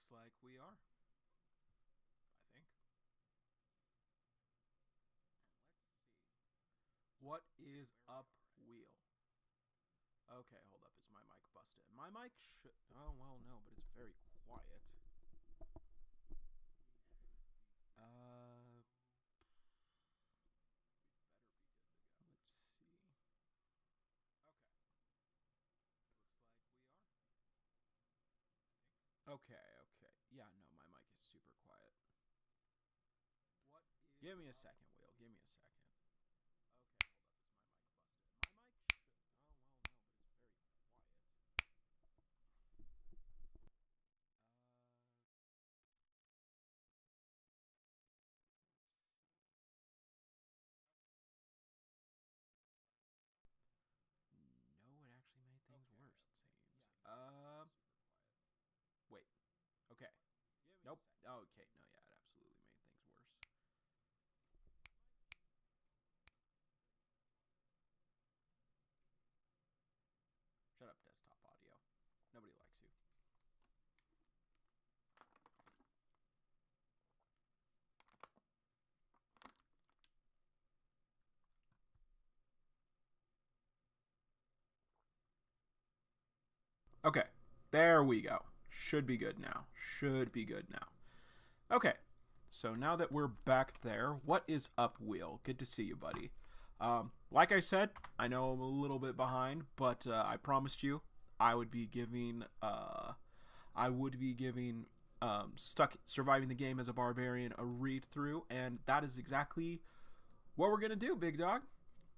Looks like we are, I think. What is up, wheel? Okay, hold up. Is my mic busted? My mic should. Oh, well, no, but it's very quiet. Uh, let's see. Okay, okay. Yeah, no, my mic is super quiet. Give me a second, wheel. Give me a second. No, it actually made things worse, it seems. Wait. Okay. Nope. Okay, no, yeah, it absolutely made things worse. Shut up, desktop audio. Nobody likes you. Okay, there we go. Should be good now. Should be good now. Okay, so now that we're back there, what is up, Wheel? Good to see you, buddy. Like I said, I know I'm a little bit behind, but I promised you I would be giving Stuck Surviving the Game as a Barbarian a read through, and that is exactly what we're gonna do, big dog.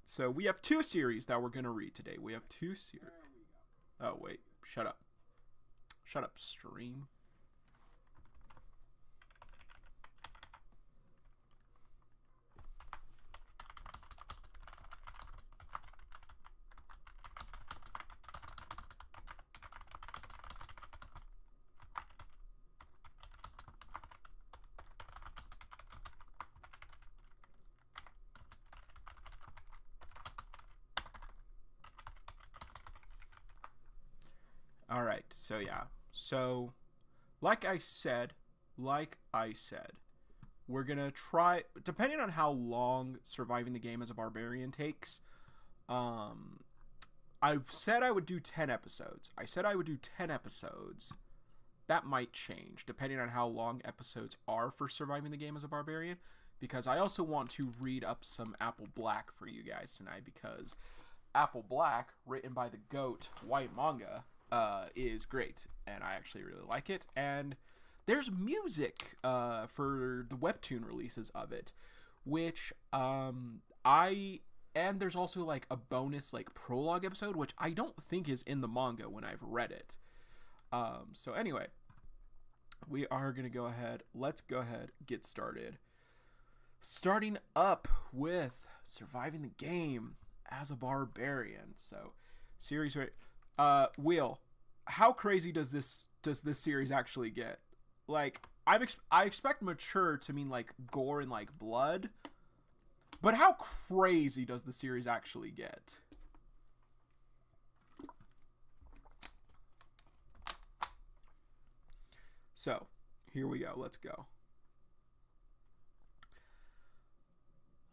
So we have two series that we're gonna read today. We have two series. Oh wait, shut up. Shut up, stream. All right, so yeah. So like I said, like I said, we're gonna try, depending on how long surviving the game as a barbarian takes. um I said I would do 10 episodes. I said I would do 10 episodes. That might change depending on how long episodes are for surviving the game as a barbarian, because I also want to read up some Apple Black for you guys tonight, because Apple Black, written by the GOAT White Manga, is great, and I actually really like it. And there's music for the webtoon releases of it, which I and there's also like a bonus like prologue episode, which I don't think is in the manga when I've read it. So anyway, we are gonna go ahead. Let's go ahead get started. Starting up with surviving the game as a barbarian. So, series right. Wheel, how crazy does this series actually get? Like, I expect mature to mean like gore and like blood, but how crazy does the series actually get? So, here we go. Let's go.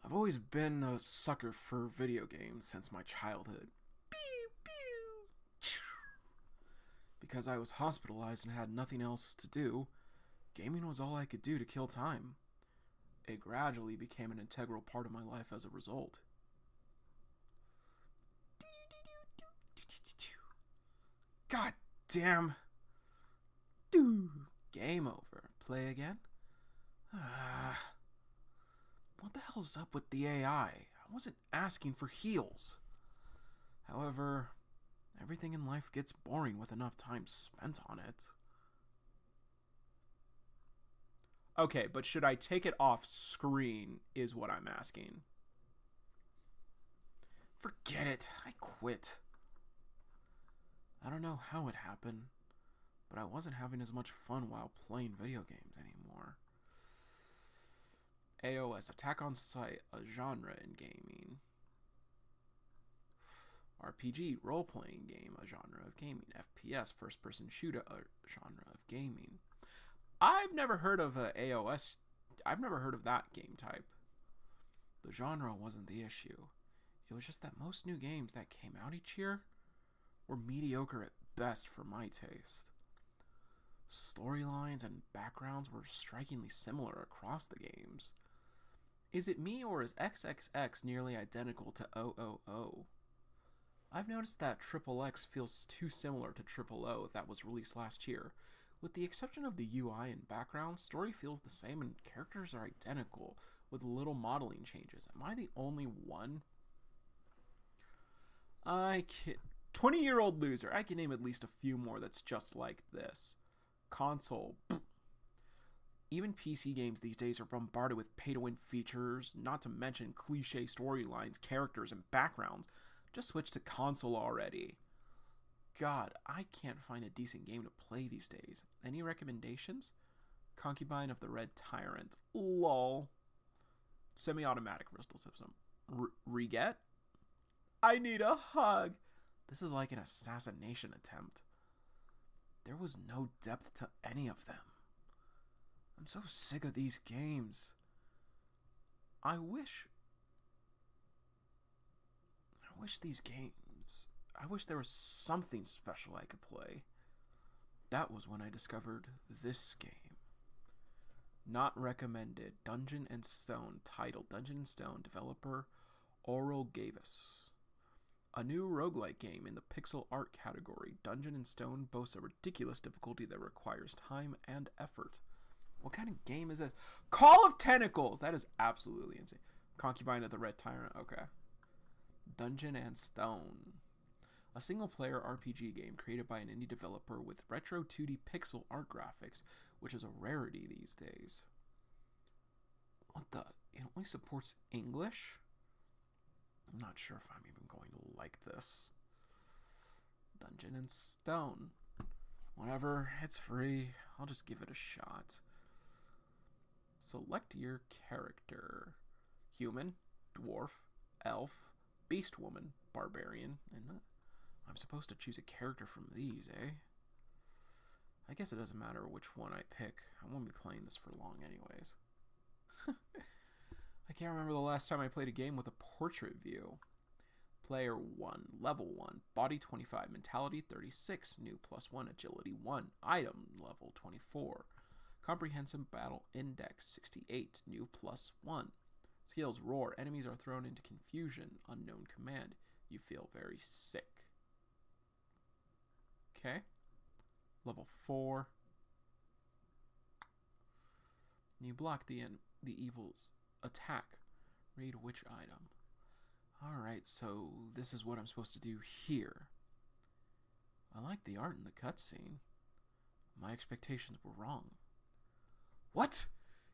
I've always been a sucker for video games since my childhood. Because I was hospitalized and had nothing else to do, gaming was all I could do to kill time. It gradually became an integral part of my life as a result. God damn. Game over. Play again? What the hell's up with the AI? I wasn't asking for heals. However, everything in life gets boring with enough time spent on it. Okay, but should I take it off screen is what I'm asking. Forget it. I quit. I don't know how it happened, but I wasn't having as much fun while playing video games anymore. AOS, Attack on Sight, a genre in gaming. RPG, role-playing game, a genre of gaming. FPS, first-person shooter, a genre of gaming. I've never heard of a AOS. I've never heard of that game type. The genre wasn't the issue. It was just that most new games that came out each year were mediocre at best for my taste. Storylines and backgrounds were strikingly similar across the games. Is it me, or is XXX nearly identical to 000? I've noticed that XXX feels too similar to 000 that was released last year. With the exception of the UI and background, story feels the same and characters are identical, with little modeling changes. Am I the only one? I can 20-year-old loser. I can name at least a few more that's just like this. Console. Even PC games these days are bombarded with pay-to-win features, not to mention cliche storylines, characters, and backgrounds. Just switch to console already. God, I can't find a decent game to play these days. Any recommendations? Concubine of the Red Tyrant. LOL. Semi-automatic pistol system. Reget? I need a hug. This is like an assassination attempt. There was no depth to any of them. I'm so sick of these games. I wish there was something special I could play. That was when I discovered this game. Not recommended. Dungeon and Stone. Title: Dungeon and Stone. Developer: Oral Gavis. A new roguelike game in the pixel art category. Dungeon and Stone boasts a ridiculous difficulty that requires time and effort. What kind of game is this? Call of Tentacles! That is absolutely insane. Concubine of the Red Tyrant. Okay. Dungeon and Stone. A single-player RPG game created by an indie developer with retro 2D pixel art graphics, which is a rarity these days. What the? It only supports English? I'm not sure if I'm even going to like this. Dungeon and Stone. Whatever, it's free. I'll just give it a shot. Select your character. Human, dwarf, elf, beast woman, barbarian, and I'm supposed to choose a character from these, eh? I guess it doesn't matter which one I pick. I won't be playing this for long anyways. I can't remember the last time I played a game with a portrait view. Player 1, level 1, body 25, mentality 36, new +1, agility 1, item level 24, comprehensive battle index 68, new +1. Skills: roar, enemies are thrown into confusion, unknown command, you feel very sick. Okay. Level 4. You block the evil's attack. Read which item. Alright, so this is what I'm supposed to do here. I like the art in the cutscene. My expectations were wrong. What?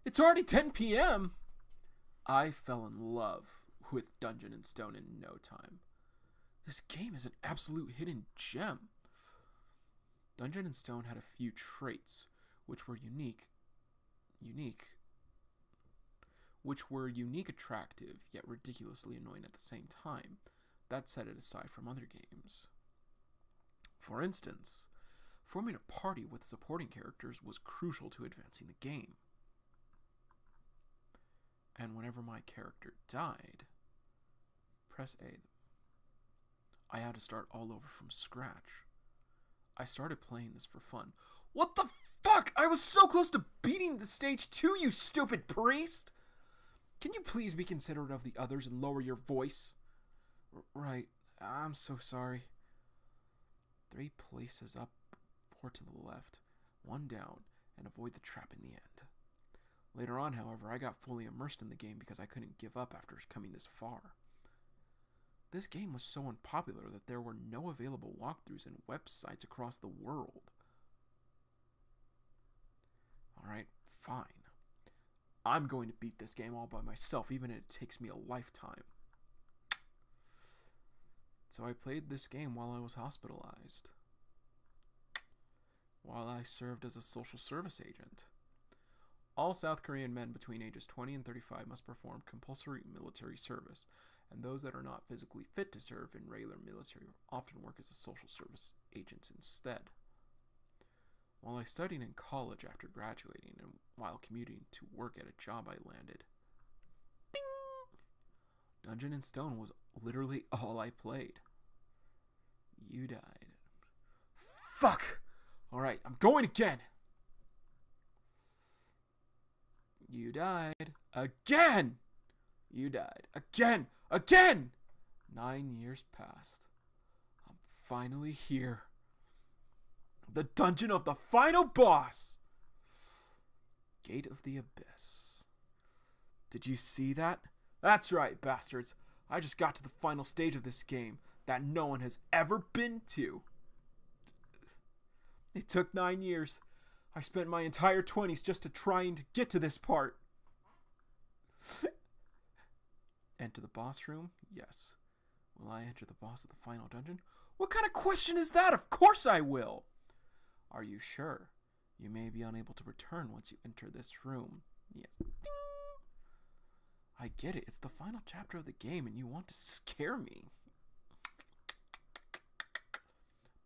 It's already 10 p.m.! I fell in love with Dungeon and Stone in no time. This game is an absolute hidden gem. Dungeon and Stone had a few traits which were unique, attractive, yet ridiculously annoying at the same time. That set it aside from other games. For instance, forming a party with supporting characters was crucial to advancing the game. And whenever my character died, press A. I had to start all over from scratch. I started playing this for fun. What the fuck? I was so close to beating the stage 2, you stupid priest! Can you please be considerate of the others and lower your voice? Right. I'm so sorry. 3 places up, 4 to the left, 1 down, and avoid the trap in the end. Later on, however, I got fully immersed in the game because I couldn't give up after coming this far. This game was so unpopular that there were no available walkthroughs and websites across the world. Alright, fine. I'm going to beat this game all by myself, even if it takes me a lifetime. So I played this game while I was hospitalized. While I served as a social service agent. All South Korean men between ages 20 and 35 must perform compulsory military service, and those that are not physically fit to serve in regular military often work as a social service agents instead. While I studied in college after graduating and while commuting to work at a job I landed. Ding! Dungeon and Stone was literally all I played. You died. Fuck! Alright, I'm going again! You died. Again! You died. Again! Again! 9 years passed. I'm finally here. The dungeon of the final boss! Gate of the Abyss. Did you see that? That's right, bastards. I just got to the final stage of this game that no one has ever been to. It took 9 years. I spent my entire 20s just to trying to get to this part. Enter the boss room? Yes. Will I enter the boss of the final dungeon? What kind of question is that? Of course I will! Are you sure? You may be unable to return once you enter this room. Yes. Ding! I get it. It's the final chapter of the game and you want to scare me.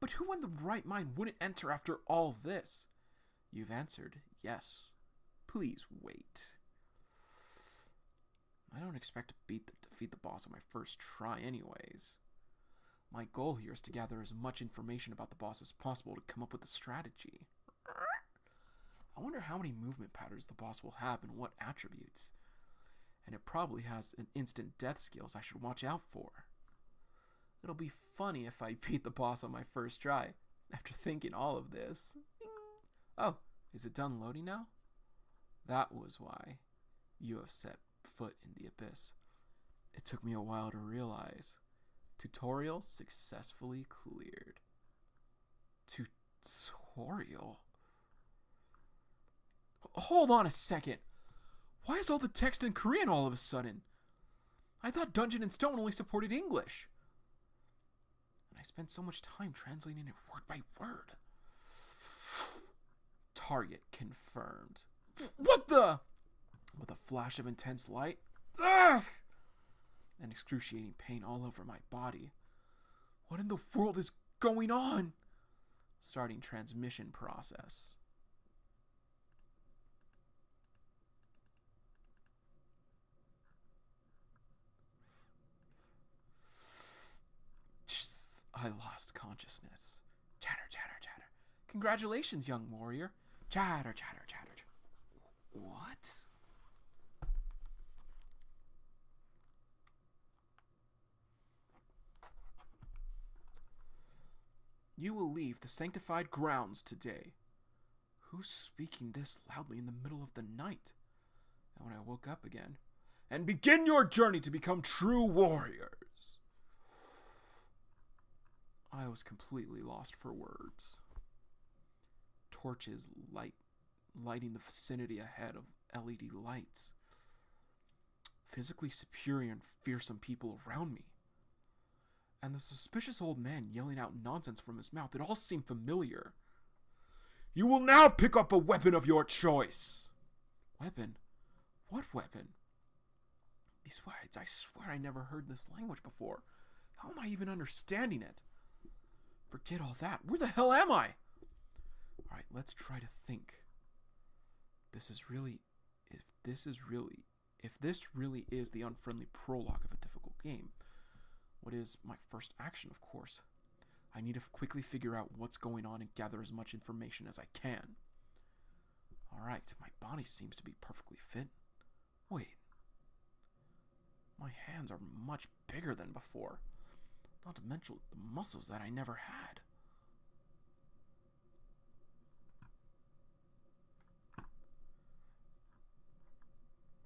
But who in the right mind wouldn't enter after all this? You've answered yes. Please wait. I don't expect to defeat the boss on my first try anyways. My goal here is to gather as much information about the boss as possible to come up with a strategy. I wonder how many movement patterns the boss will have and what attributes. And it probably has an instant death skills I should watch out for. It'll be funny if I beat the boss on my first try, after thinking all of this. Oh, is it done loading now? That was why you have set foot in the abyss. It took me a while to realize. Tutorial successfully cleared. Tutorial? Hold on a second. Why is all the text in Korean all of a sudden? I thought Dungeon and Stone only supported English. And I spent so much time translating it word by word. Target confirmed. What the? With a flash of intense light. Ugh! And excruciating pain all over my body. What in the world is going on? Starting transmission process. I lost consciousness. Chatter, chatter, chatter. Congratulations, young warrior. Chatter, chatter, chatter. What? You will leave the sanctified grounds today. Who's speaking this loudly in the middle of the night? And when I woke up again, and begin your journey to become true warriors. I was completely lost for words. Torches lighting the vicinity ahead of LED lights. Physically superior and fearsome people around me. And the suspicious old man yelling out nonsense from his mouth. It all seemed familiar. You will now pick up a weapon of your choice. Weapon? What weapon? These words, I swear I never heard this language before. How am I even understanding it? Forget all that. Where the hell am I? Alright, let's try to think. If this really is the unfriendly prologue of a difficult game, what is my first action, of course? I need to quickly figure out what's going on and gather as much information as I can. Alright, my body seems to be perfectly fit. Wait. My hands are much bigger than before. Not to mention the muscles that I never had.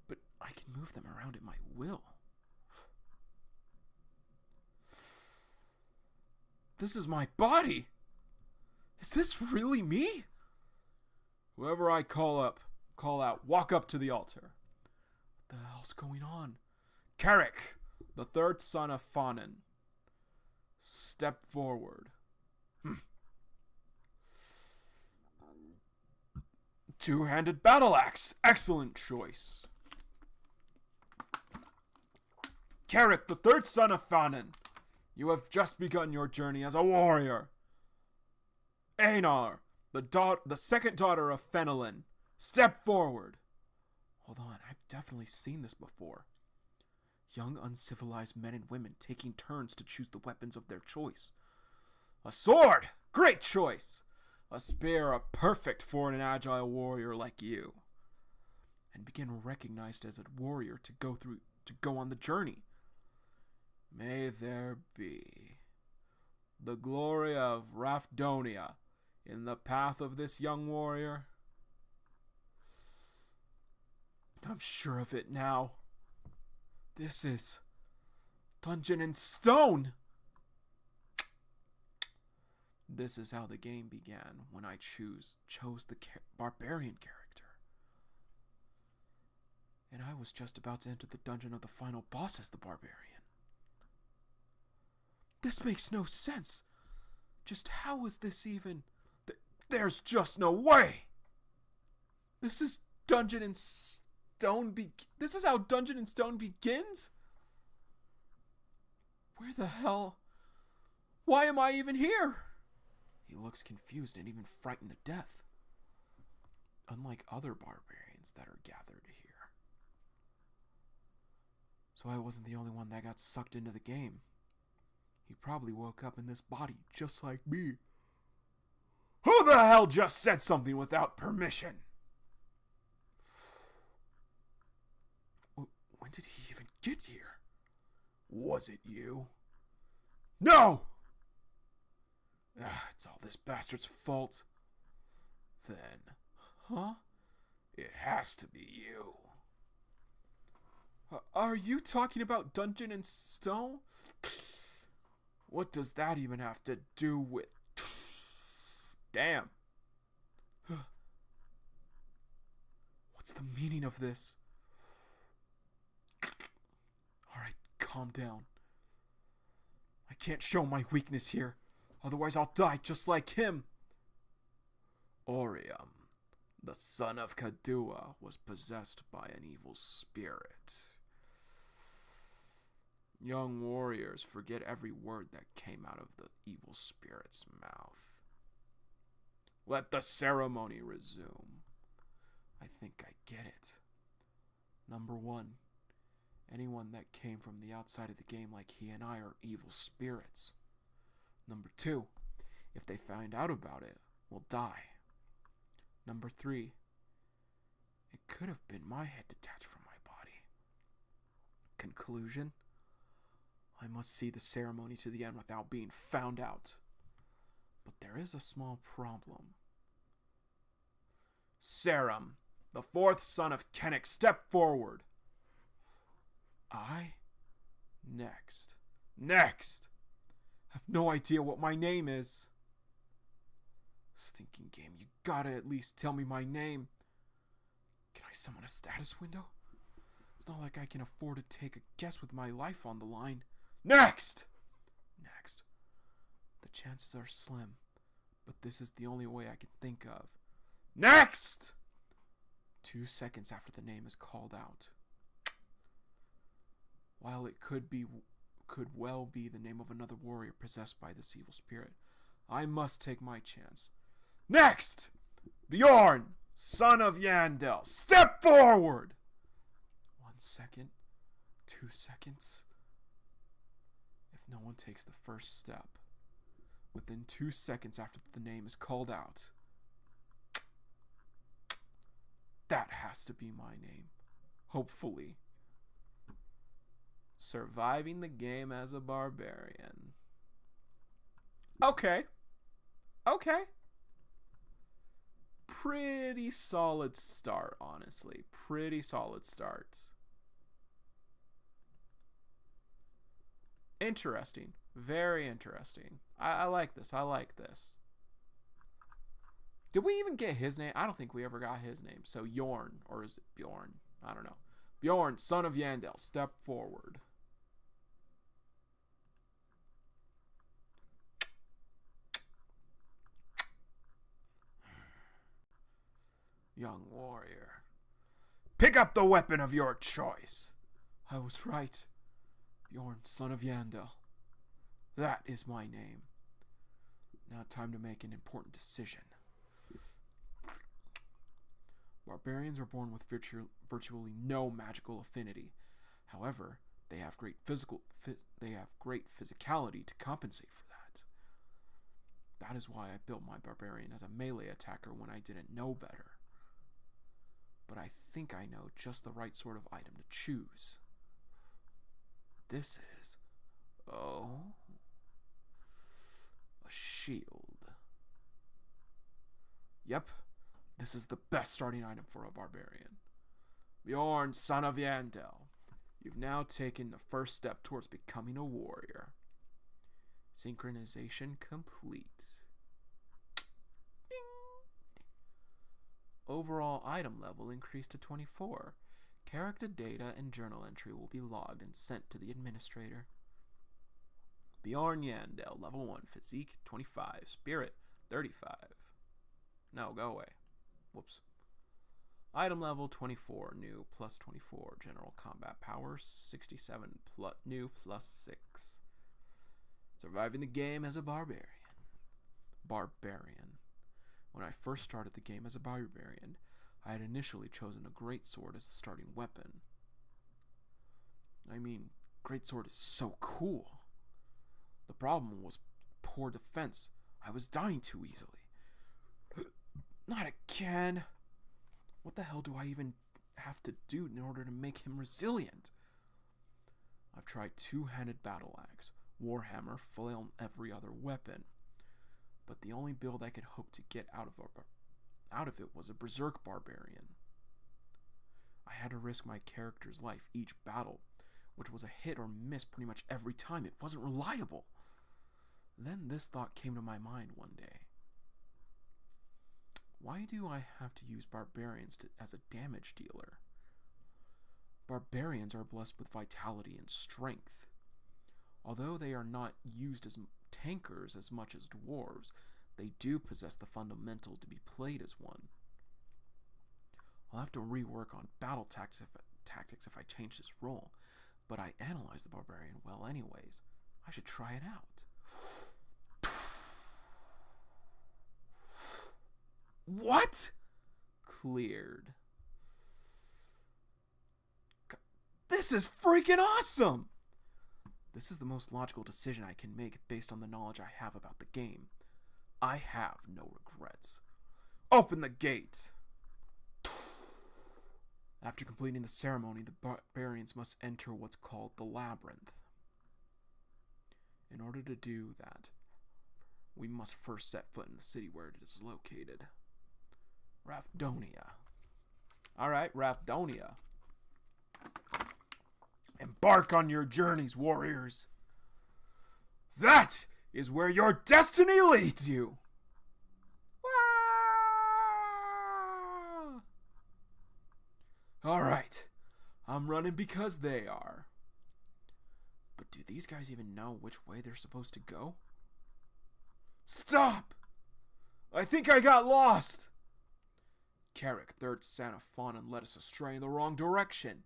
But I can move them around at my will. This is my body! Is this really me? Whoever I call out, walk up to the altar. What the hell's going on? Carrick, the third son of Fanon. Step forward. Two-handed battle axe. Excellent choice. Carrick, the third son of Fanon. You have just begun your journey as a warrior. Einar, the second daughter of Fenelon. Step forward. Hold on, I've definitely seen this before. Young, uncivilized men and women taking turns to choose the weapons of their choice. A sword! Great choice! A spear, perfect for an agile warrior like you. And begin recognized as a warrior to go on the journey. May there be the glory of Rafdonia in the path of this young warrior. I'm sure of it now. This is Dungeon in Stone. This is how the game began when I chose the barbarian character. And I was just about to enter the dungeon of the final boss as the barbarian. This makes no sense. Just how is this even... There's just no way! This is Dungeon in Stone This is how Dungeon in Stone begins? Where the hell... Why am I even here? He looks confused and even frightened to death. Unlike other barbarians that are gathered here. So I wasn't the only one that got sucked into the game. He probably woke up in this body just like me. Who the hell just said something without permission? When did he even get here? Was it you? No! It's all this bastard's fault. Then, huh? It has to be you. Are you talking about Dungeon in Stone? What does that even have to do with... Damn. What's the meaning of this? Alright, calm down. I can't show my weakness here. Otherwise I'll die just like him. Orium, the son of Kadua, was possessed by an evil spirit. Young warriors forget every word that came out of the evil spirit's mouth. Let the ceremony resume. I think I get it. Number 1. Anyone that came from the outside of the game like he and I are evil spirits. Number 2. If they find out about it, will die. Number 3. It could have been my head detached from my body. Conclusion. I must see the ceremony to the end without being found out. But there is a small problem. Sarum, the 4th son of Kennick, step forward. I? Next. Next! I have no idea what my name is. Stinking game, you gotta at least tell me my name. Can I summon a status window? It's not like I can afford to take a guess with my life on the line. Next! Next. The chances are slim, but this is the only way I can think of. Next! 2 seconds after the name is called out. While it could well be the name of another warrior possessed by this evil spirit, I must take my chance. Next! Bjorn, son of Yandel, step forward! 1 second, 2 seconds. If no one takes the first step, within 2 seconds after the name is called out, that has to be my name. Hopefully. Surviving the game as a barbarian. Okay. Okay. Pretty solid start, honestly. Pretty solid start. Interesting. Very interesting. I like this. I like this. Did we even get his name? I don't think we ever got his name. So Yorn, or is it Bjorn? I don't know. Bjorn, son of Yandel, step forward. Young warrior, pick up the weapon of your choice. I was right. Bjorn, son of Yandel. That is my name. Now time to make an important decision. Barbarians are born with virtually no magical affinity. However, they have great physicality to compensate for that. That is why I built my barbarian as a melee attacker when I didn't know better. But I think I know just the right sort of item to choose. This is... oh... a shield. Yep, this is the best starting item for a barbarian. Bjorn, son of Yandel, you've now taken the first step towards becoming a warrior. Synchronization complete. Ding. Overall item level increased to 24. Character data and journal entry will be logged and sent to the administrator. Bjorn Yandel, level 1, physique 25, spirit 35. No, go away. Whoops. Item level 24, new plus 24. General combat power 67, new plus 6. Surviving the game as a barbarian. When I first started the game as a barbarian, I had initially chosen a greatsword as a starting weapon. I mean, greatsword is so cool. The problem was poor defense. I was dying too easily. Not again. What the hell do I even have to do in order to make him resilient? I've tried two-handed battle axe, warhammer, flail, and every other weapon. But the only build I could hope to get out of it was a berserk barbarian. I had to risk my character's life each battle, which was a hit or miss pretty much every time. It wasn't reliable. Then this thought came to my mind one day. Why do I have to use barbarians as a damage dealer? Barbarians are blessed with vitality and strength. Although they are not used as tankers as much as dwarves, they do possess the fundamental to be played as one. I'll have to rework on battle tactics if I change this role, but I analyzed the barbarian well anyways. I should try it out. What? Cleared. This is freaking awesome! This is the most logical decision I can make based on the knowledge I have about the game. I have no regrets. Open the gate! After completing the ceremony, the barbarians must enter what's called the labyrinth. In order to do that, we must first set foot in the city where it is located. Rafdonia. Alright, Rafdonia. Embark on your journeys, warriors. That is where your destiny leads you. Alright, I'm running because they are. But do these guys even know which way they're supposed to go? Stop! I think I got lost! Carrick, third son of Fawn, led us astray in the wrong direction.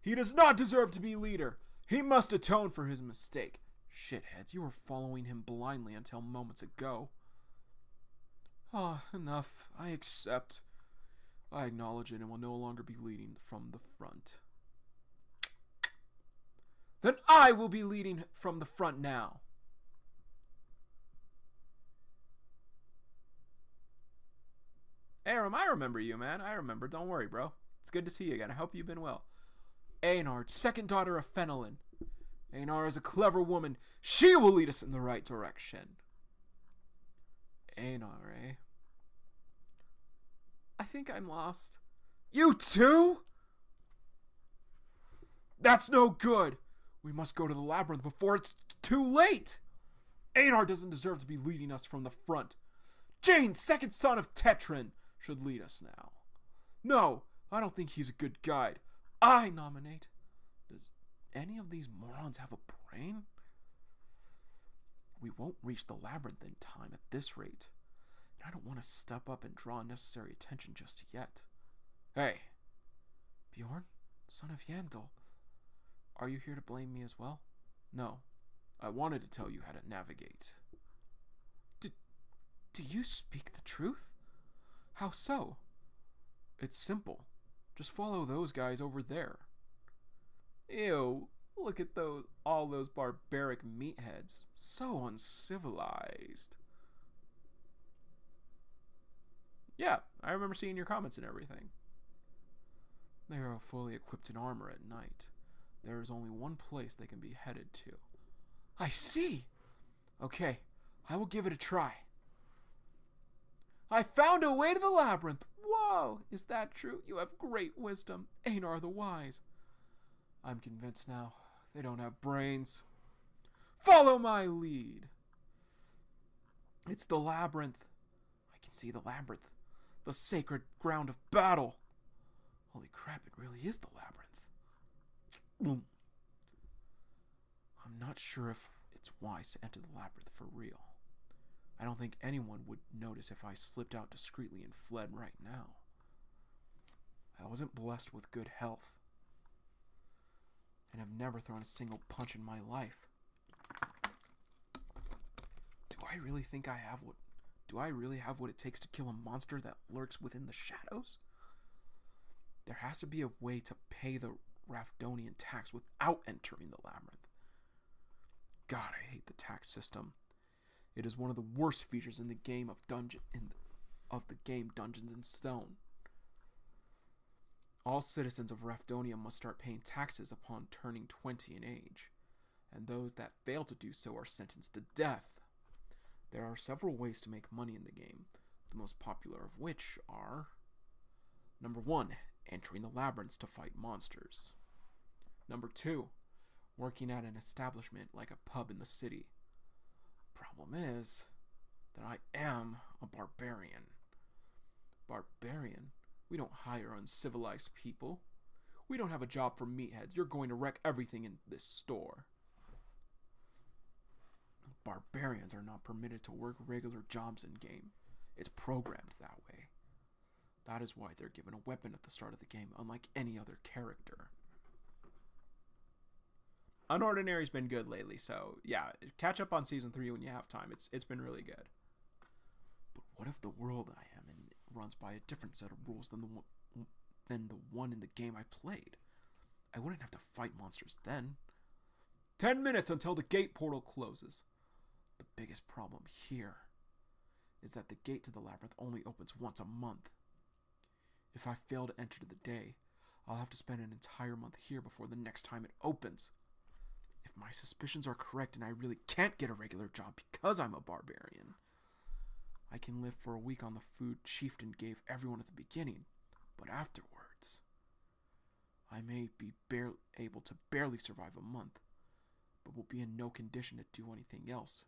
He does not deserve to be leader. He must atone for his mistake. Shitheads, you were following him blindly until moments ago. Enough. I accept. I acknowledge it and will no longer be leading from the front. Then I will be leading from the front now. Aram, I remember you, man. I remember. Don't worry, bro. It's good to see you again. I hope you've been well. Einar, second daughter of Fenelin. Einar is a clever woman. She will lead us in the right direction. Einar, eh? I think I'm lost. You too? That's no good. We must go to the labyrinth before it's too late. Einar doesn't deserve to be leading us from the front. Jane, second son of Tetrin, should lead us now. No, I don't think he's a good guide. I nominate. Does any of these morons have a brain? We won't reach the labyrinth in time at this rate. And I don't want to step up and draw unnecessary attention just yet. Hey, Bjorn, son of Yandel, are you here to blame me as well? No, I wanted to tell you how to navigate. Do you speak the truth? How so? It's simple. Just follow those guys over there. Ew, look at all those barbaric meatheads. So uncivilized. Yeah, I remember seeing your comments and everything. They are fully equipped in armor at night. There is only one place they can be headed to. I see! Okay, I will give it a try. I found a way to the labyrinth! Whoa! Is that true? You have great wisdom. Einar the Wise. I'm convinced now. They don't have brains. Follow my lead! It's the labyrinth. I can see the labyrinth. The sacred ground of battle. Holy crap, it really is the labyrinth. I'm not sure if it's wise to enter the labyrinth for real. I don't think anyone would notice if I slipped out discreetly and fled right now. I wasn't blessed with good health, and have never thrown a single punch in my life. Do I really have what it takes to kill a monster that lurks within the shadows? There has to be a way to pay the Rafdonian tax without entering the labyrinth. God, I hate the tax system. It is one of the worst features in the game of Dungeons and Stone. All citizens of Rafdonia must start paying taxes upon turning 20 in age, and those that fail to do so are sentenced to death. There are several ways to make money in the game, the most popular of which are: number 1, entering the labyrinths to fight monsters. Number 2, working at an establishment like a pub in the city. Problem is that I am a barbarian. Barbarian? We don't hire uncivilized people. We don't have a job for meatheads. You're going to wreck everything in this store. Barbarians are not permitted to work regular jobs in-game. It's programmed that way. That is why they're given a weapon at the start of the game, unlike any other character. Unordinary's been good lately, so yeah, catch up on Season 3 when you have time. It's been really good. But what if the world I am in runs by a different set of rules than the one in the game I played? I wouldn't have to fight monsters then. 10 minutes until the gate portal closes. The biggest problem here is that the gate to the labyrinth only opens once a month. If I fail to enter the day, I'll have to spend an entire month here before the next time it opens. If my suspicions are correct and I really can't get a regular job because I'm a barbarian, I can live for a week on the food Chieftain gave everyone at the beginning, but afterwards, I may be able to barely survive a month, but will be in no condition to do anything else.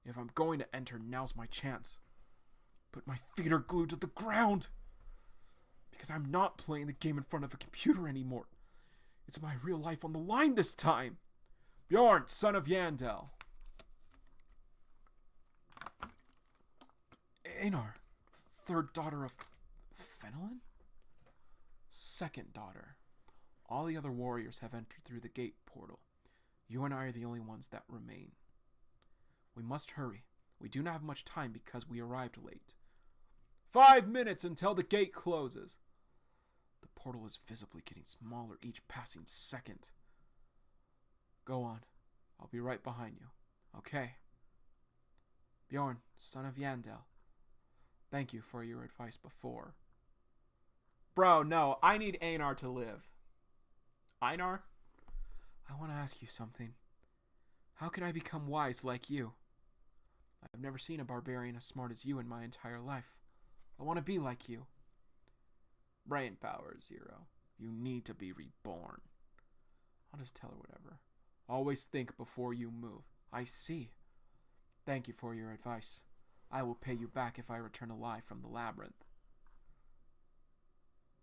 If I'm going to enter, now's my chance. But my feet are glued to the ground, because I'm not playing the game in front of a computer anymore. It's my real life on the line this time. Bjorn, son of Yandel. Einar, third daughter of Fenelon? Second daughter. All the other warriors have entered through the gate portal. You and I are the only ones that remain. We must hurry. We do not have much time because we arrived late. 5 minutes until the gate closes. The portal is visibly getting smaller each passing second. Go on. I'll be right behind you. Okay. Bjorn, son of Yandel. Thank you for your advice before. Bro, no. I need Einar to live. Einar? I want to ask you something. How can I become wise like you? I've never seen a barbarian as smart as you in my entire life. I want to be like you. Brain power, Zero. You need to be reborn. I'll just tell her whatever. Always think before you move. I see. Thank you for your advice. I will pay you back if I return alive from the labyrinth.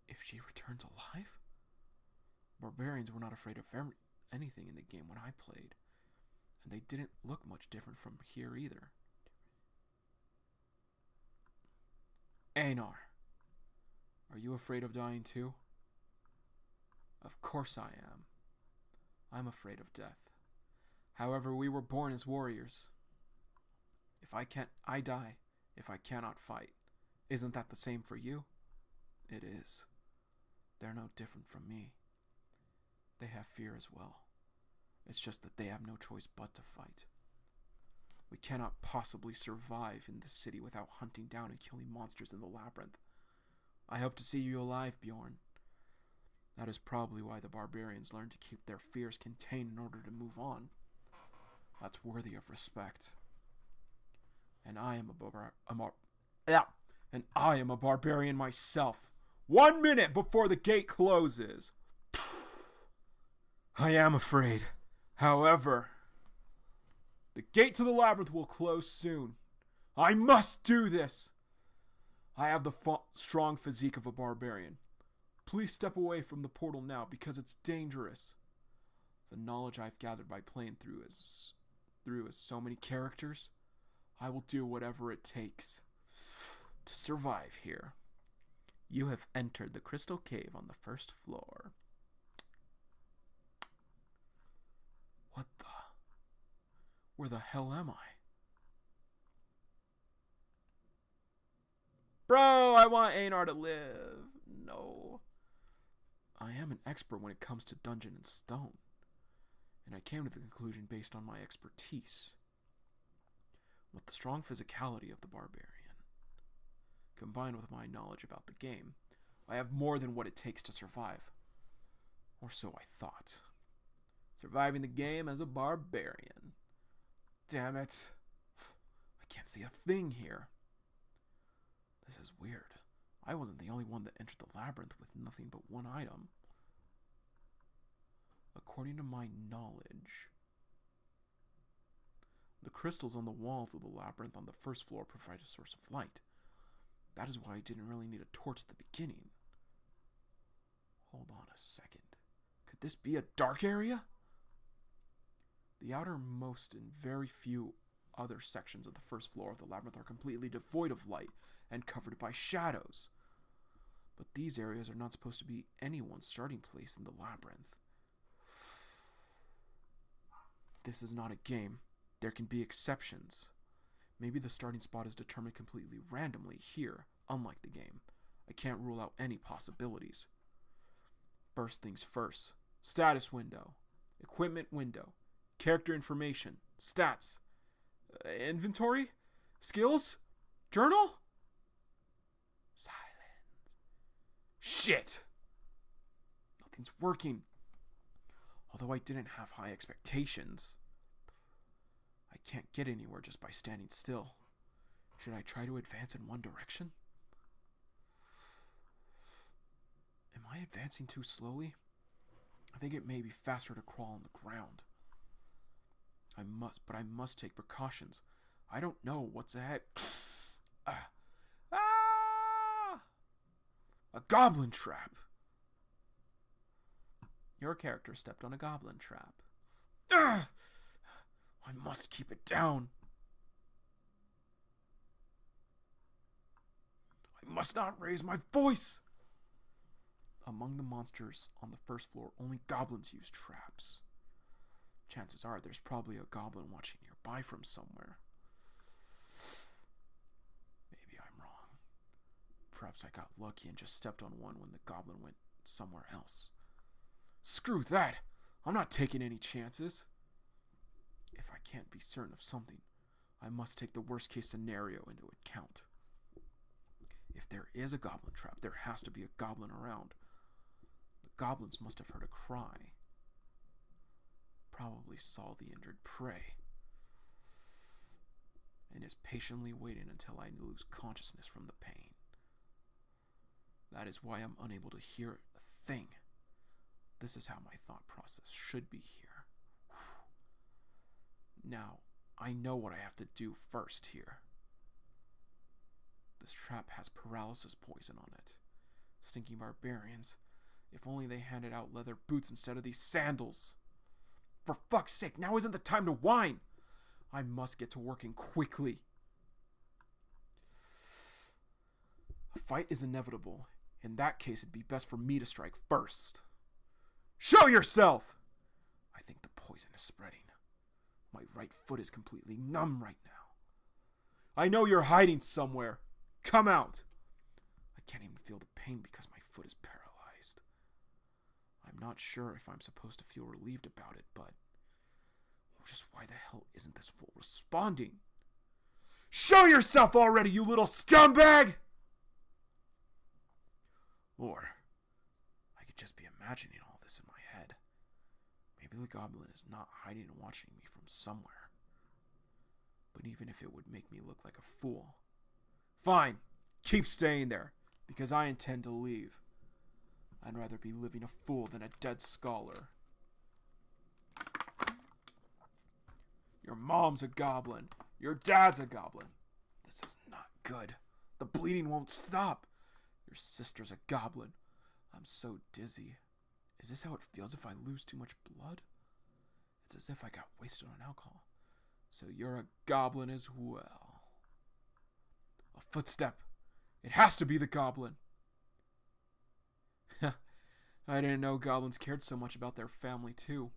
If she returns alive? Barbarians were not afraid of anything in the game when I played, and they didn't look much different from here either. Einar, are you afraid of dying too? Of course I am. I'm afraid of death. However, we were born as warriors. If I die if I cannot fight. Isn't that the same for you? It is. They're no different from me. They have fear as well. It's just that they have no choice but to fight. We cannot possibly survive in this city without hunting down and killing monsters in the labyrinth. I hope to see you alive, Bjorn. That is probably why the barbarians learned to keep their fears contained in order to move on. That's worthy of respect. And I am a barbarian myself. 1 minute before the gate closes. I am afraid. However, the gate to the labyrinth will close soon. I must do this. I have the strong physique of a barbarian. Please step away from the portal now because it's dangerous. The knowledge I've gathered by playing through as so many characters, I will do whatever it takes to survive here. You have entered the crystal cave on the first floor. What the? Where the hell am I? Bro, I want Einar to live. No. I am an expert when it comes to dungeon and stone, and I came to the conclusion based on my expertise. With the strong physicality of the barbarian, combined with my knowledge about the game, I have more than what it takes to survive. Or so I thought. Surviving the game as a barbarian. Damn it. I can't see a thing here. This is weird. I wasn't the only one that entered the labyrinth with nothing but one item. According to my knowledge, the crystals on the walls of the labyrinth on the first floor provide a source of light. That is why I didn't really need a torch at the beginning. Hold on a second. Could this be a dark area? The outermost and very few other sections of the first floor of the labyrinth are completely devoid of light and covered by shadows. But these areas are not supposed to be anyone's starting place in the labyrinth. This is not a game. There can be exceptions. Maybe the starting spot is determined completely randomly here, unlike the game. I can't rule out any possibilities. First things first. Status window. Equipment window. Character information. Stats. Inventory? Skills? Journal? Silence. Shit! Nothing's working. Although I didn't have high expectations. I can't get anywhere just by standing still. Should I try to advance in one direction? Am I advancing too slowly? I think it may be faster to crawl on the ground. I must take precautions. I don't know what's ahead. A goblin trap. Your character stepped on a goblin trap. I must keep it down. I must not raise my voice. Among the monsters on the first floor, only goblins use traps. Chances are there's probably a goblin watching nearby from somewhere. Maybe I'm wrong. Perhaps I got lucky and just stepped on one when the goblin went somewhere else. Screw that! I'm not taking any chances. If I can't be certain of something, I must take the worst case scenario into account. If there is a goblin trap, there has to be a goblin around. The goblins must have heard a cry. Probably saw the injured prey. And is patiently waiting until I lose consciousness from the pain. That is why I'm unable to hear a thing. This is how my thought process should be here. Now, I know what I have to do first here. This trap has paralysis poison on it. Stinking barbarians. If only they handed out leather boots instead of these sandals. For fuck's sake, now isn't the time to whine! I must get to working quickly. A fight is inevitable. In that case, it'd be best for me to strike first. Show yourself! I think the poison is spreading. My right foot is completely numb right now. I know you're hiding somewhere. Come out. I can't even feel the pain because my foot is paralyzed. I'm not sure if I'm supposed to feel relieved about it, but just why the hell isn't this fool responding? Show yourself already, you little scumbag! Or I could just be imagining all this in my head. Maybe the goblin is not hiding and watching me from somewhere. But even if it would make me look like a fool, fine, keep staying there, because I intend to leave. I'd rather be living a fool than a dead scholar. Your mom's a goblin. Your dad's a goblin. This is not good. The bleeding won't stop. Your sister's a goblin. I'm so dizzy. Is this how it feels if I lose too much blood? It's as if I got wasted on alcohol. So you're a goblin as well. A footstep. It has to be the goblin. I didn't know goblins cared so much about their family, too.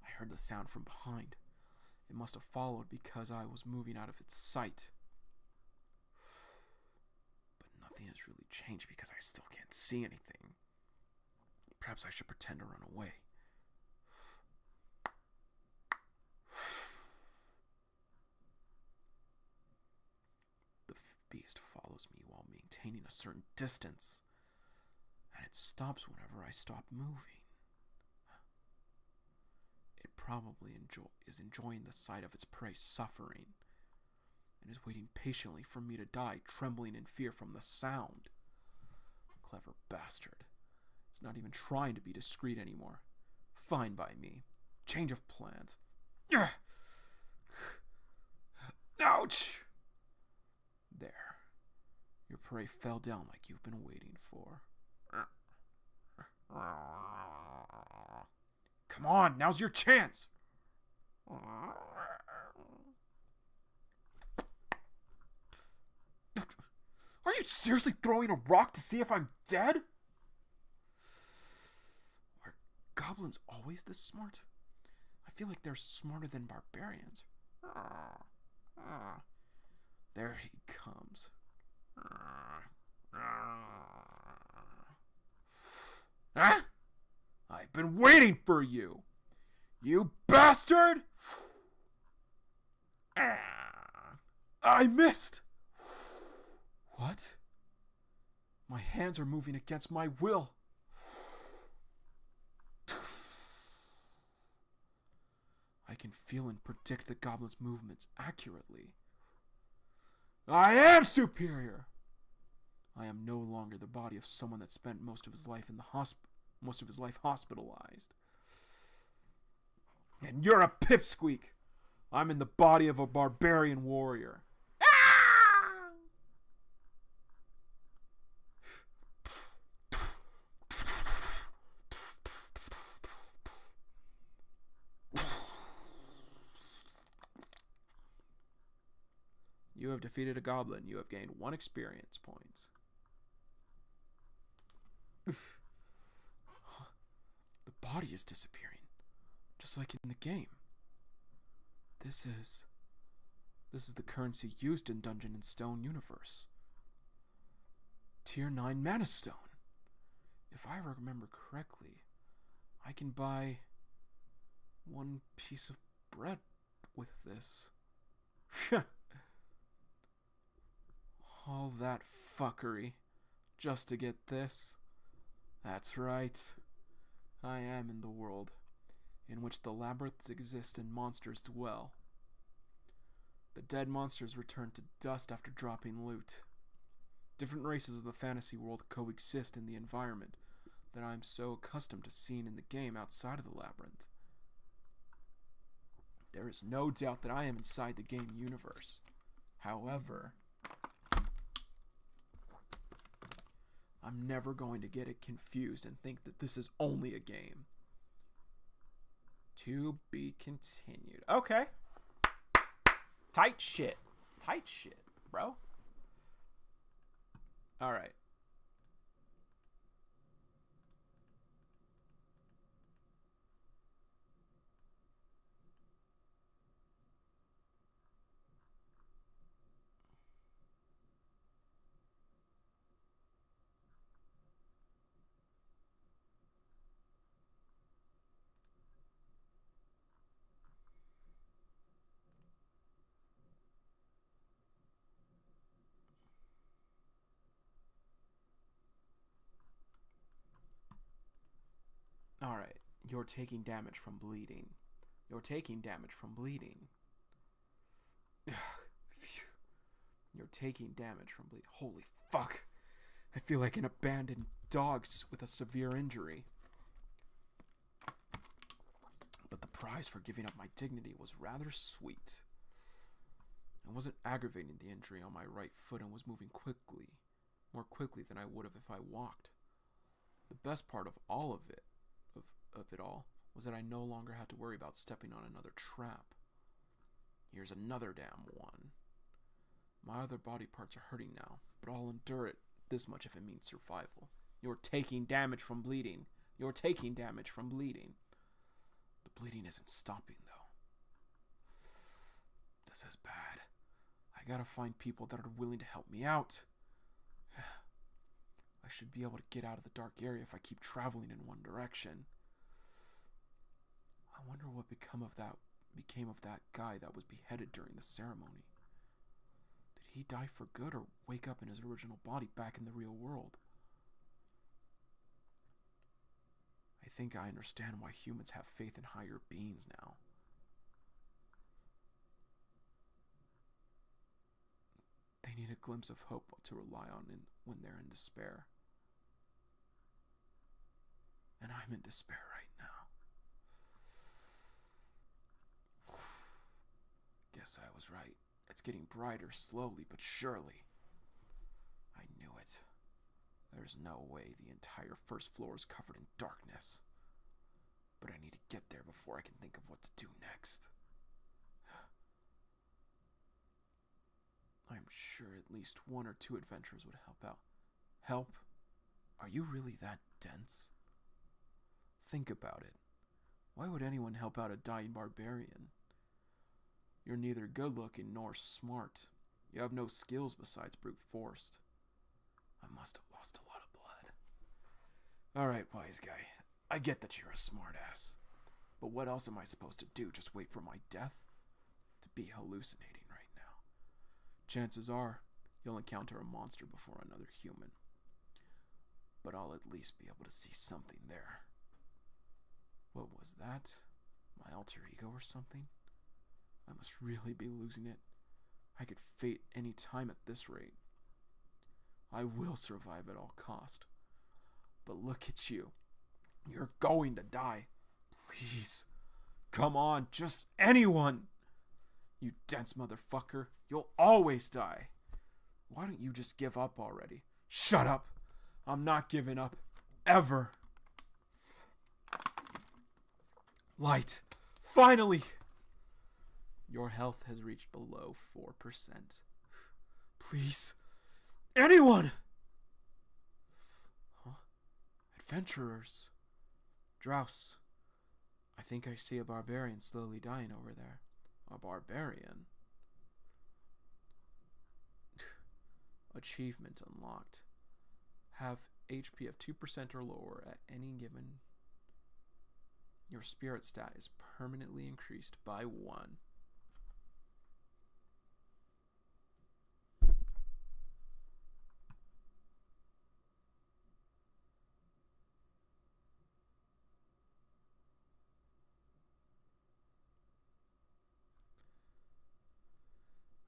I heard the sound from behind. It must have followed because I was moving out of its sight. But nothing has really changed because I still can't see anything. Perhaps I should pretend to run away. The beast follows me while maintaining a certain distance, and it stops whenever I stop moving. It probably is enjoying the sight of its prey suffering, and is waiting patiently for me to die, trembling in fear from the sound. Clever bastard. It's not even trying to be discreet anymore. Fine by me. Change of plans. Ouch! There. Your prey fell down like you've been waiting for. Come on, now's your chance! Are you seriously throwing a rock to see if I'm dead? Are goblins always this smart? I feel like they're smarter than barbarians. There he comes. Huh? I've been waiting for you! You bastard! I missed! What? My hands are moving against my will. I can feel and predict the goblin's movements accurately. I am superior! I am no longer the body of someone that spent most of his life in the hospitalized. And you're a pipsqueak. I'm in the body of a barbarian warrior. You have defeated a goblin. You have gained 1 experience point. The body is disappearing, just like in the game. This is the currency used in Dungeon and Stone universe. Tier 9 Mana Stone. If I remember correctly, I can buy 1 piece of bread with this. All that fuckery just to get this. That's right. I am in the world in which the labyrinths exist and monsters dwell. The dead monsters return to dust after dropping loot. Different races of the fantasy world coexist in the environment that I am so accustomed to seeing in the game outside of the labyrinth. There is no doubt that I am inside the game universe. However, I'm never going to get it confused and think that this is only a game. To be continued. Okay. Tight shit. Tight shit, bro. Alright. Alright. You're taking damage from bleeding. You're taking damage from bleeding. You're taking damage from bleeding. Holy fuck. I feel like an abandoned dog with a severe injury. But the prize for giving up my dignity was rather sweet. I wasn't aggravating the injury on my right foot and was moving quickly. More quickly than I would have if I walked. The best part of all of it, of it all, was that I no longer had to worry about stepping on another trap. Here's another damn one. My other body parts are hurting now, but I'll endure it this much if it means survival. You're taking damage from bleeding. You're taking damage from bleeding. The bleeding isn't stopping, though. This is bad. I gotta find people that are willing to help me out. I should be able to get out of the dark area if I keep traveling in one direction. I wonder what became of that guy that was beheaded during the ceremony. Did he die for good or wake up in his original body back in the real world? I think I understand why humans have faith in higher beings now. They need a glimpse of hope to rely on when they're in despair. And I'm in despair right now. Guess I was right. It's getting brighter slowly but surely. I knew it. There's no way the entire first floor is covered in darkness. But I need to get there before I can think of what to do next. I'm sure at least one or two adventurers would help out. Help? Are you really that dense? Think about it. Why would anyone help out a dying barbarian? You're neither good-looking nor smart. You have no skills besides brute force. I must have lost a lot of blood. Alright, wise guy. I get that you're a smartass. But what else am I supposed to do? Just wait for my death? To be hallucinating right now. Chances are, you'll encounter a monster before another human. But I'll at least be able to see something there. What was that? My alter ego or something? I must really be losing it. I could fate any time at this rate. I will survive at all cost. But look at you. You're going to die. Please. Come on, just anyone. You dense motherfucker. You'll always die. Why don't you just give up already? Shut up. I'm not giving up. Ever. Light. Finally. Your health has reached below 4%. Please. Anyone! Huh? Adventurers. Drows. I think I see a barbarian slowly dying over there. A barbarian? Achievement unlocked. Have HP of 2% or lower at any given. Your spirit stat is permanently increased by 1.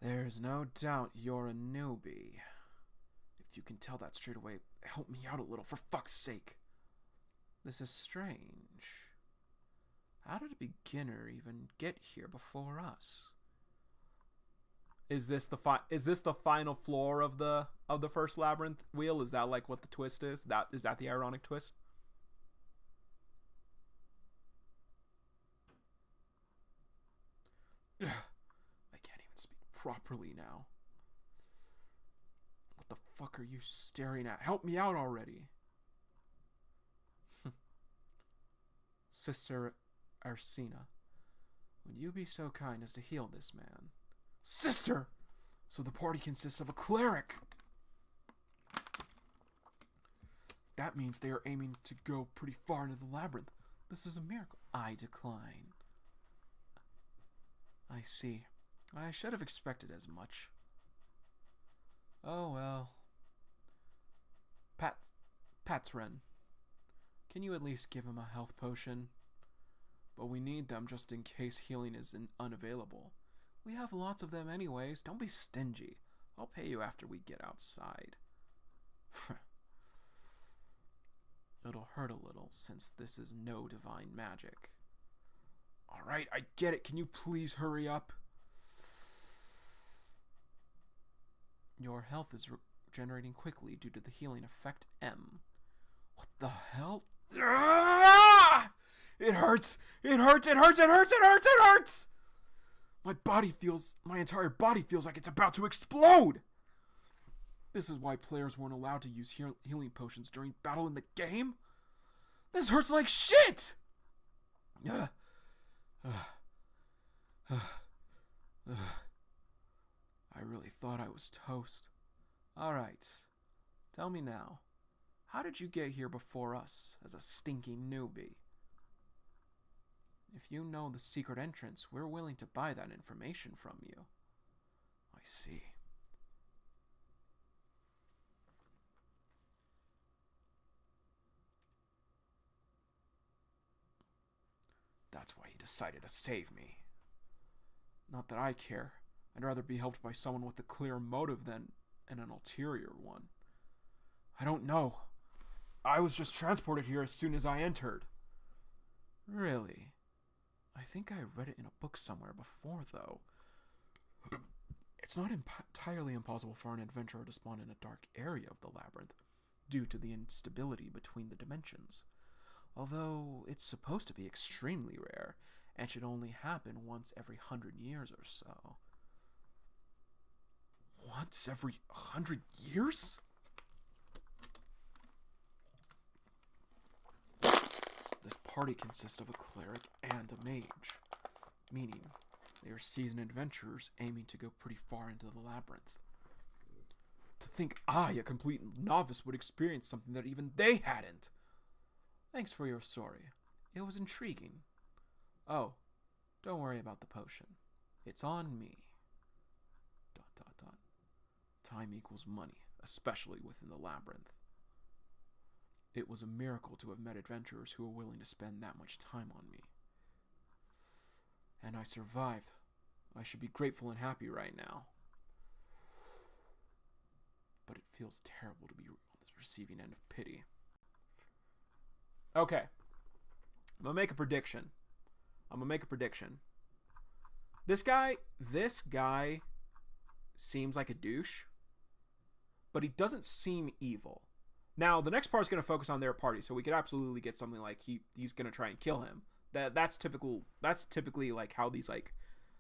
There's no doubt you're a newbie. If you can tell that straight away, help me out a little, for fuck's sake. This is strange. How did a beginner even get here before us? Is this the final floor of the first labyrinth wheel? Is that like what the twist is? Is that the ironic twist? Properly now. What the fuck are you staring at? Help me out already. Sister Arsena, would you be so kind as to heal this man? Sister! So the party consists of a cleric. That means they are aiming to go pretty far into the labyrinth. This is a miracle. I decline. I see. I should have expected as much. Oh well. Patron, Can you at least give him a health potion? But we need them just in case healing is unavailable. We have lots of them anyways. Don't be stingy. I'll pay you after we get outside. It'll hurt a little since this is no divine magic. Alright, I get it. Can you please hurry up? Your health is regenerating quickly due to the healing effect M. What the hell? Ah! It hurts! It hurts! It hurts! It hurts! It hurts! It hurts! My entire body feels like it's about to explode! This is why players weren't allowed to use healing potions during battle in the game? This hurts like shit! I really thought I was toast. Alright, tell me now, how did you get here before us as a stinking newbie? If you know the secret entrance, we're willing to buy that information from you. I see. That's why he decided to save me. Not that I care. I'd rather be helped by someone with a clear motive than an ulterior one. I don't know. I was just transported here as soon as I entered. Really? I think I read it in a book somewhere before, though. It's not entirely impossible for an adventurer to spawn in a dark area of the labyrinth, due to the instability between the dimensions. Although it's supposed to be extremely rare, and should only happen once every 100 years or so. Once every 100 years? This party consists of a cleric and a mage, meaning they are seasoned adventurers aiming to go pretty far into the labyrinth. To think I, a complete novice, would experience something that even they hadn't! Thanks for your story. It was intriguing. Oh, don't worry about the potion. It's on me. ... Time equals money, especially within the labyrinth. It was a miracle to have met adventurers who were willing to spend that much time on me. And I survived. I should be grateful and happy right now. But it feels terrible to be on the receiving end of pity. Okay. I'm gonna make a prediction. This guy seems like a douche, but he doesn't seem evil. Now, the next part is going to focus on their party, so we could absolutely get something like he's going to try and kill him. That's typically like how these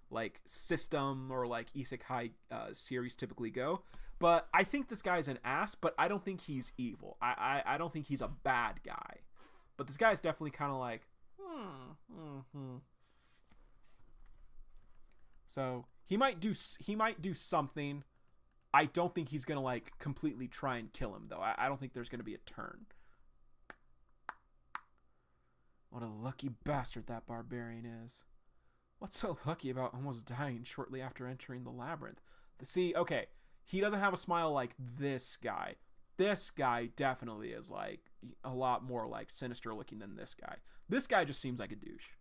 like system or like isekai series typically go. But I think this guy's an ass, but I don't think he's evil. I don't think he's a bad guy. But this guy's definitely kind of like So he might do something. I don't think he's gonna like completely try and kill him though. I don't think there's gonna be a turn. What a lucky bastard that barbarian is. What's so lucky about almost dying shortly after entering the labyrinth? See, okay, he doesn't have a smile like this guy. This guy definitely is like a lot more like sinister looking than this guy. This guy just seems like a douche.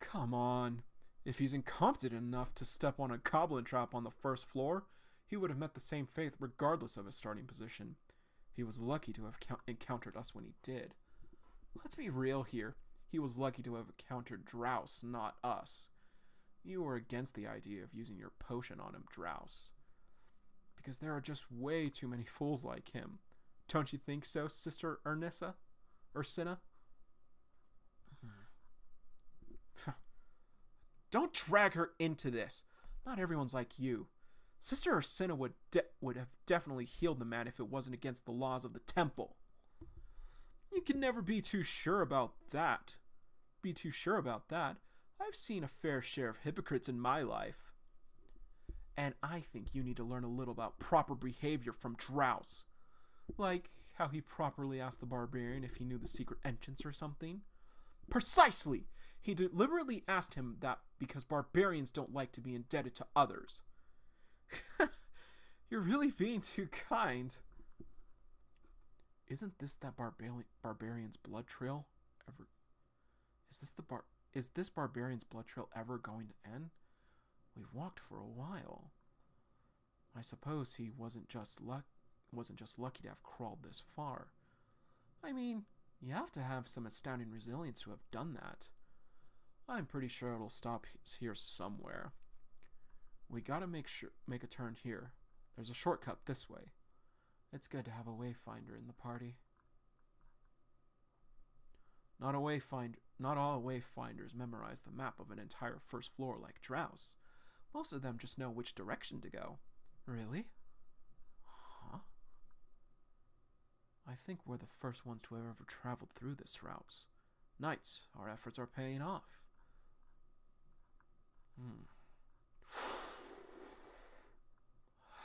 Come on. If he's incompetent enough to step on a goblin trap on the first floor, he would have met the same fate regardless of his starting position. He was lucky to have encountered us when he did. Let's be real here. He was lucky to have encountered Drouse, not us. You were against the idea of using your potion on him, Drouse. Because there are just way too many fools like him. Don't you think so, Sister Ernissa? Ursina? Don't drag her into this. Not everyone's like you. Sister Ursina would have definitely healed the man if it wasn't against the laws of the temple. You can never be too sure about that. I've seen a fair share of hypocrites in my life. And I think you need to learn a little about proper behavior from Drouse. Like how he properly asked the barbarian if he knew the secret entrance or something. Precisely! He deliberately asked him that because barbarians don't like to be indebted to others. You're really being too kind. Isn't this that barbarian's blood trail ever? Is this barbarian's blood trail ever going to end? We've walked for a while. I suppose he wasn't just lucky to have crawled this far. I mean, you have to have some astounding resilience to have done that. I'm pretty sure it'll stop here somewhere. We gotta make a turn here. There's a shortcut this way. It's good to have a wayfinder in the party. Not all wayfinders memorize the map of an entire first floor like Drouse. Most of them just know which direction to go. Really? Huh? I think we're the first ones to have ever traveled through this route. Knights, our efforts are paying off.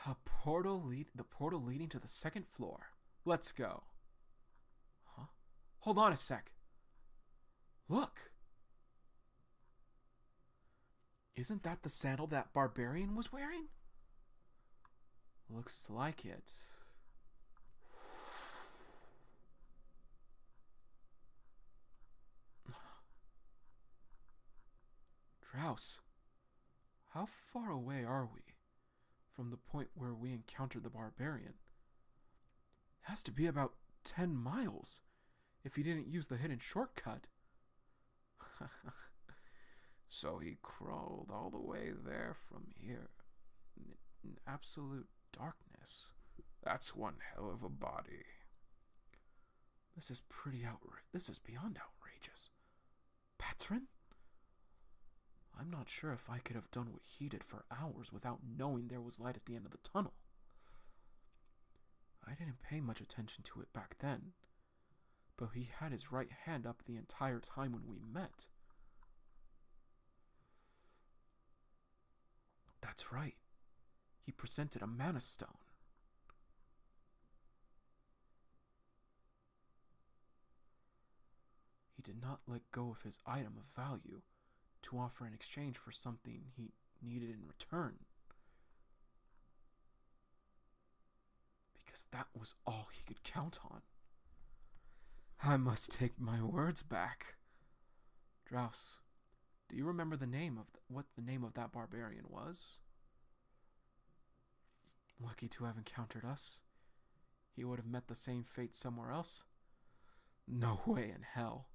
The portal leading to the second floor. Let's go. Huh? Hold on a sec. Look. Isn't that the sandal that barbarian was wearing? Looks like it. Drouse, how far away are we from the point where we encountered the barbarian? It has to be about 10 miles if he didn't use the hidden shortcut. So he crawled all the way there from here in absolute darkness. That's one hell of a body. This is beyond outrageous. Patron? I'm not sure if I could have done what he did for hours without knowing there was light at the end of the tunnel. I didn't pay much attention to it back then, but he had his right hand up the entire time when we met. That's right. He presented a mana stone. He did not let go of his item of value to offer in exchange for something he needed in return. Because that was all he could count on. I must take my words back. Drouse, do you remember what the name of that barbarian was? Lucky to have encountered us. He would have met the same fate somewhere else. No way in hell.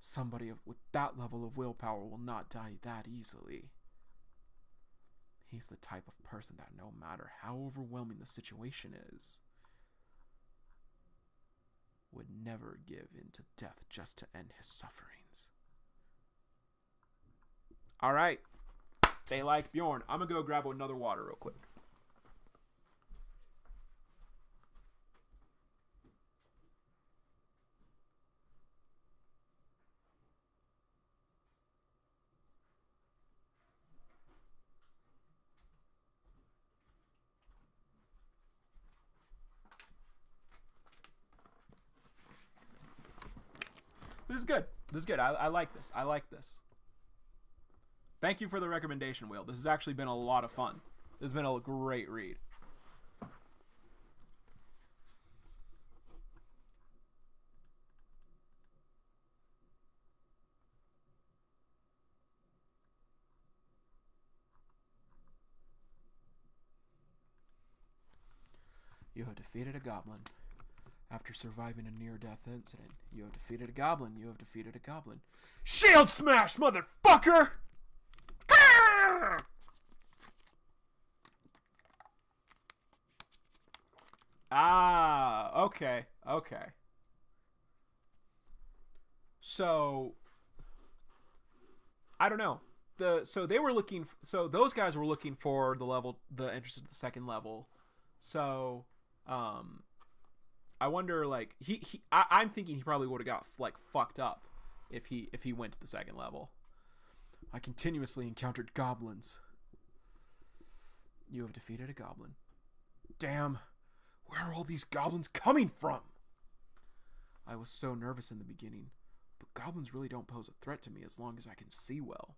Somebody with that level of willpower will not die that easily. He's the type of person that no matter how overwhelming the situation is, would never give in to death just to end his sufferings. Alright. They like Bjorn. I'm gonna go grab another water real quick. This is good. This is good. I like this. I like this. Thank you for the recommendation, Will. This has actually been a lot of fun. This has been a great read. You have defeated a goblin. After surviving a near-death incident, you have defeated a goblin. You have defeated a goblin. Shield smash, motherfucker! Ah, okay, okay. So, I don't know. So those guys were looking for the entrance to the second level. So, I wonder, like, I'm thinking he probably would have got, like, fucked up if he went to the second level. I continuously encountered goblins. You have defeated a goblin. Damn, where are all these goblins coming from? I was so nervous in the beginning, but goblins really don't pose a threat to me as long as I can see well.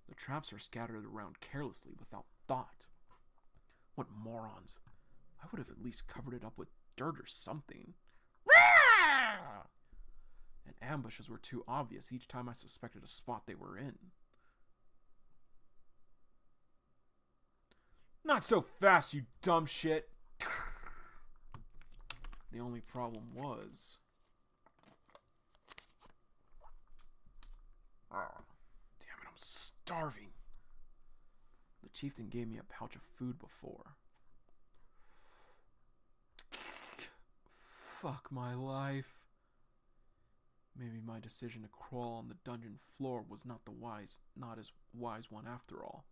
The traps are scattered around carelessly without thought. What morons. I would have at least covered it up with dirt or something. And ambushes were too obvious each time I suspected a spot they were in. Not so fast, you dumb shit. The only problem was... damn it, I'm starving. The chieftain gave me a pouch of food before. Fuck my life. Maybe my decision to crawl on the dungeon floor was not as wise one after all.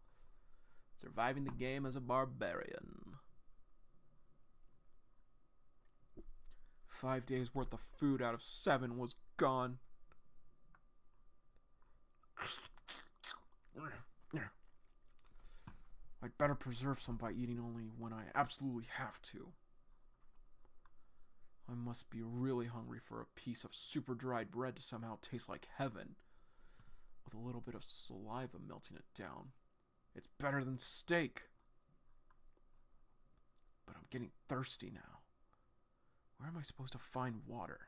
Surviving the game as a barbarian. 5 days worth of food out of 7 was gone. I'd better preserve some by eating only when I absolutely have to. I must be really hungry for a piece of super dried bread to somehow taste like heaven, with a little bit of saliva melting it down. It's better than steak. But I'm getting thirsty now. Where am I supposed to find water?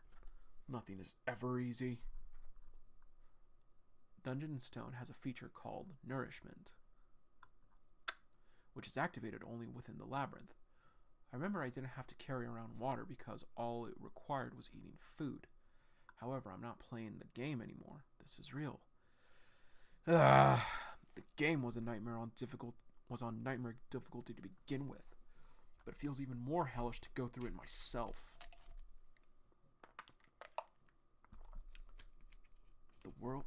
Nothing is ever easy. Dungeon Stone has a feature called Nourishment, which is activated only within the labyrinth. I remember I didn't have to carry around water because all it required was eating food. However, I'm not playing the game anymore. This is real. The game was on nightmare difficulty to begin with, but it feels even more hellish to go through it myself.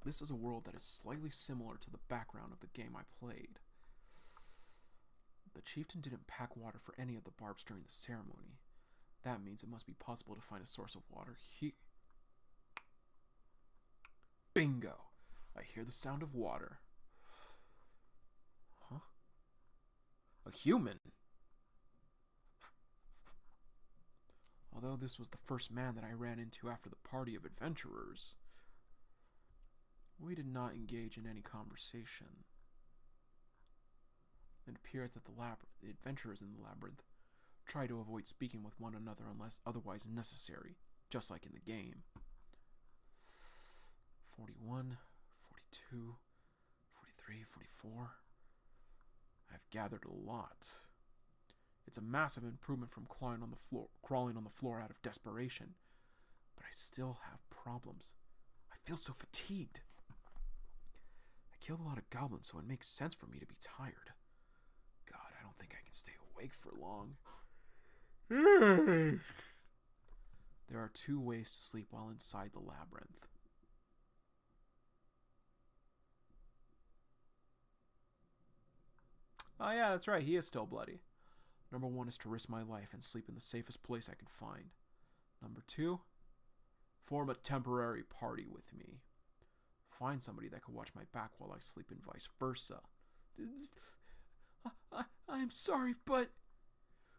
This is a world that is slightly similar to the background of the game I played. The chieftain didn't pack water for any of the barbs during the ceremony. That means it must be possible to find a source of water here. Bingo! I hear the sound of water. Huh? A human? Although this was the first man that I ran into after the party of adventurers, we did not engage in any conversation. It appears that the adventurers in the labyrinth try to avoid speaking with one another unless otherwise necessary, just like in the game. 41, 42, 43, 44. I've gathered a lot. It's a massive improvement from crawling on the floor out of desperation, but I still have problems. I feel so fatigued. I killed a lot of goblins, so it makes sense for me to be tired. God, I don't think I can stay awake for long. There are 2 ways to sleep while inside the labyrinth. Oh yeah, that's right, he is still bloody. Number 1 is to risk my life and sleep in the safest place I can find. Number 2, form a temporary party with me. Find somebody that can watch my back while I sleep and vice versa. I'm sorry, but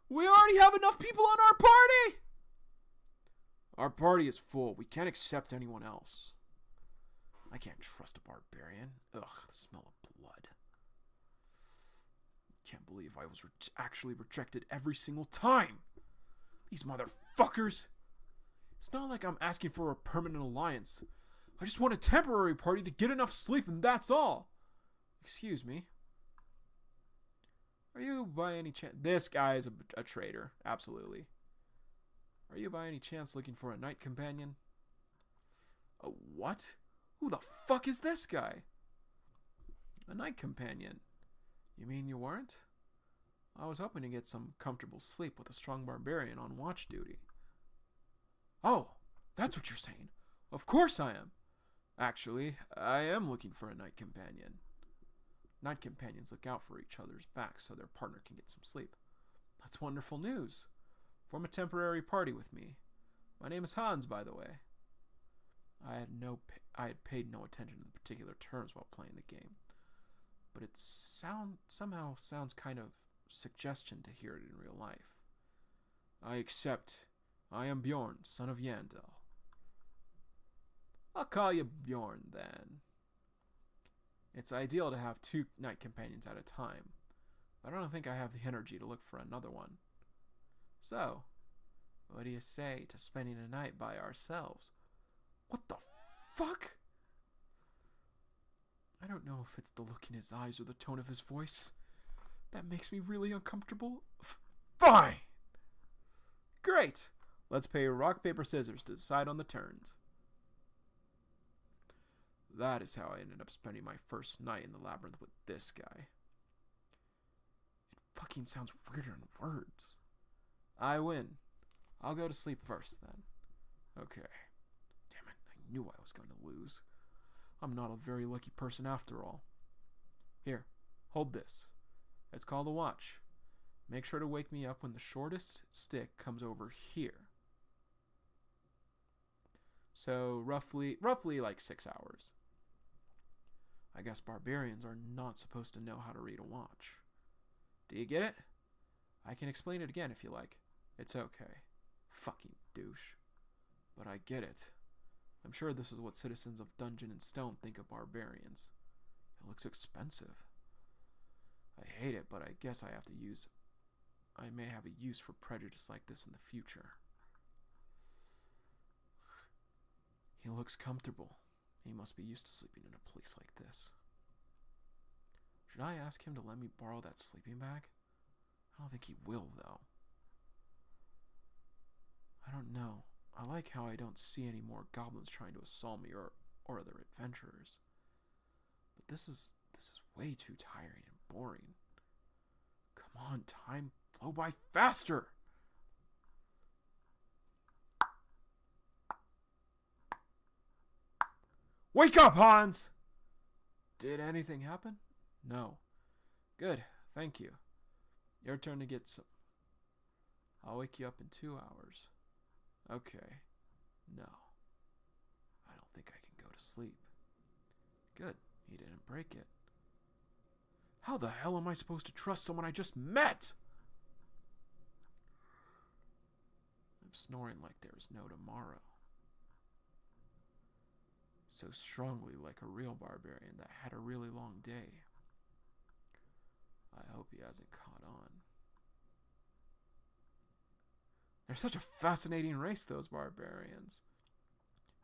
we already have enough people on our party! Our party is full. We can't accept anyone else. I can't trust a barbarian. Ugh, the smell of blood. Can't believe I was actually rejected every single time. These motherfuckers. It's not like I'm asking for a permanent alliance. I just want a temporary party to get enough sleep and that's all. Excuse me. Are you by any chance... This guy is a traitor. Absolutely. Are you by any chance looking for a knight companion? A what? Who the fuck is this guy? A knight companion. You mean you weren't? I was hoping to get some comfortable sleep with a strong barbarian on watch duty. Oh, that's what you're saying. Of course I am. Actually, I am looking for a knight companion. Knight companions look out for each other's backs so their partner can get some sleep. That's wonderful news. Form a temporary party with me. My name is Hans, by the way. I had paid no attention to the particular terms while playing the game, but it somehow sounds kind of suggestion to hear it in real life. I accept. I am Bjorn, son of Yandel. I'll call you Bjorn then. It's ideal to have 2 knight companions at a time, but I don't think I have the energy to look for another one. So, What do you say to spending a night by ourselves? What the fuck? I don't know if it's the look in his eyes or the tone of his voice. That makes me really uncomfortable. Fine! Great! Let's play rock, paper, scissors to decide on the turns. That is how I ended up spending my first night in the labyrinth with this guy. It fucking sounds weirder in words. I win. I'll go to sleep first then. Okay. Damn it, I knew I was going to lose. I'm not a very lucky person after all. Here, hold this. It's called a watch. Make sure to wake me up when the shortest stick comes over here. So roughly like 6 hours. I guess barbarians are not supposed to know how to read a watch. Do you get it? I can explain it again if you like. It's okay. Fucking douche. But I get it. I'm sure this is what citizens of Dungeon and Stone think of barbarians. It looks expensive. I hate it, but I guess I may have a use for prejudice like this in the future. He looks comfortable. He must be used to sleeping in a place like this. Should I ask him to let me borrow that sleeping bag? I don't think he will, though. I don't know. I like how I don't see any more goblins trying to assault me or other adventurers. But this is way too tiring and boring. Come on, time, flow by faster! Wake up, Hans! Did anything happen? No. Good, thank you. Your turn to get some. I'll wake you up in 2 hours. Okay. No. I don't think I can go to sleep. Good, he didn't break it. How the hell am I supposed to trust someone I just met? I'm snoring like there is no tomorrow. So strongly like a real barbarian that had a really long day. I hope he hasn't caught on. They're such a fascinating race, those barbarians.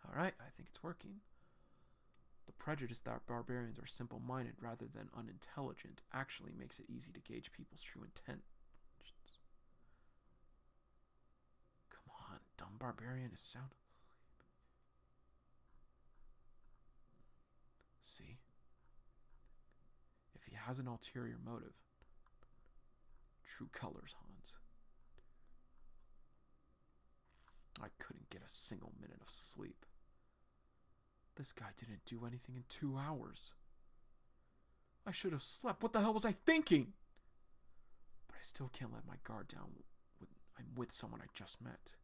Alright, I think it's working. The prejudice that barbarians are simple-minded rather than unintelligent actually makes it easy to gauge people's true intentions. Come on, dumb barbarian is sound. See? If he has an ulterior motive. True colors, Hans. I couldn't get a single minute of sleep. This guy didn't do anything in 2 hours. I should have slept. What the hell was I thinking? But I still can't let my guard down when I'm with someone I just met.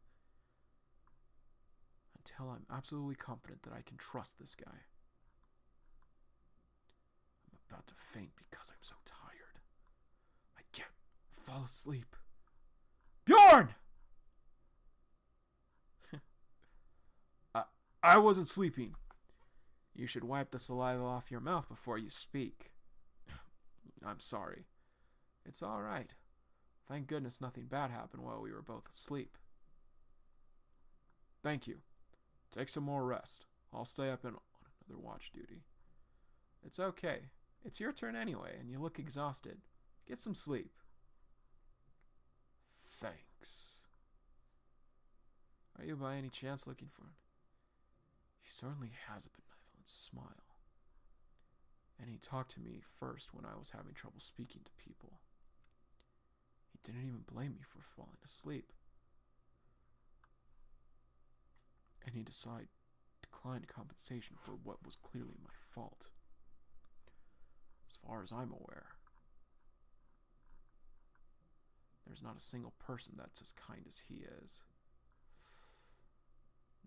Until I'm absolutely confident that I can trust this guy. I'm about to faint because I'm so tired. I can't fall asleep. Bjorn! I wasn't sleeping. You should wipe the saliva off your mouth before you speak. I'm sorry. It's all right. Thank goodness nothing bad happened while we were both asleep. Thank you. Take some more rest. I'll stay up on another watch duty. It's okay. It's your turn anyway, and you look exhausted. Get some sleep. Thanks. Are you by any chance looking for it? He certainly has a benevolent smile. And he talked to me first when I was having trouble speaking to people. He didn't even blame me for falling asleep. And he declined compensation for what was clearly my fault. As far as I'm aware, there's not a single person that's as kind as he is.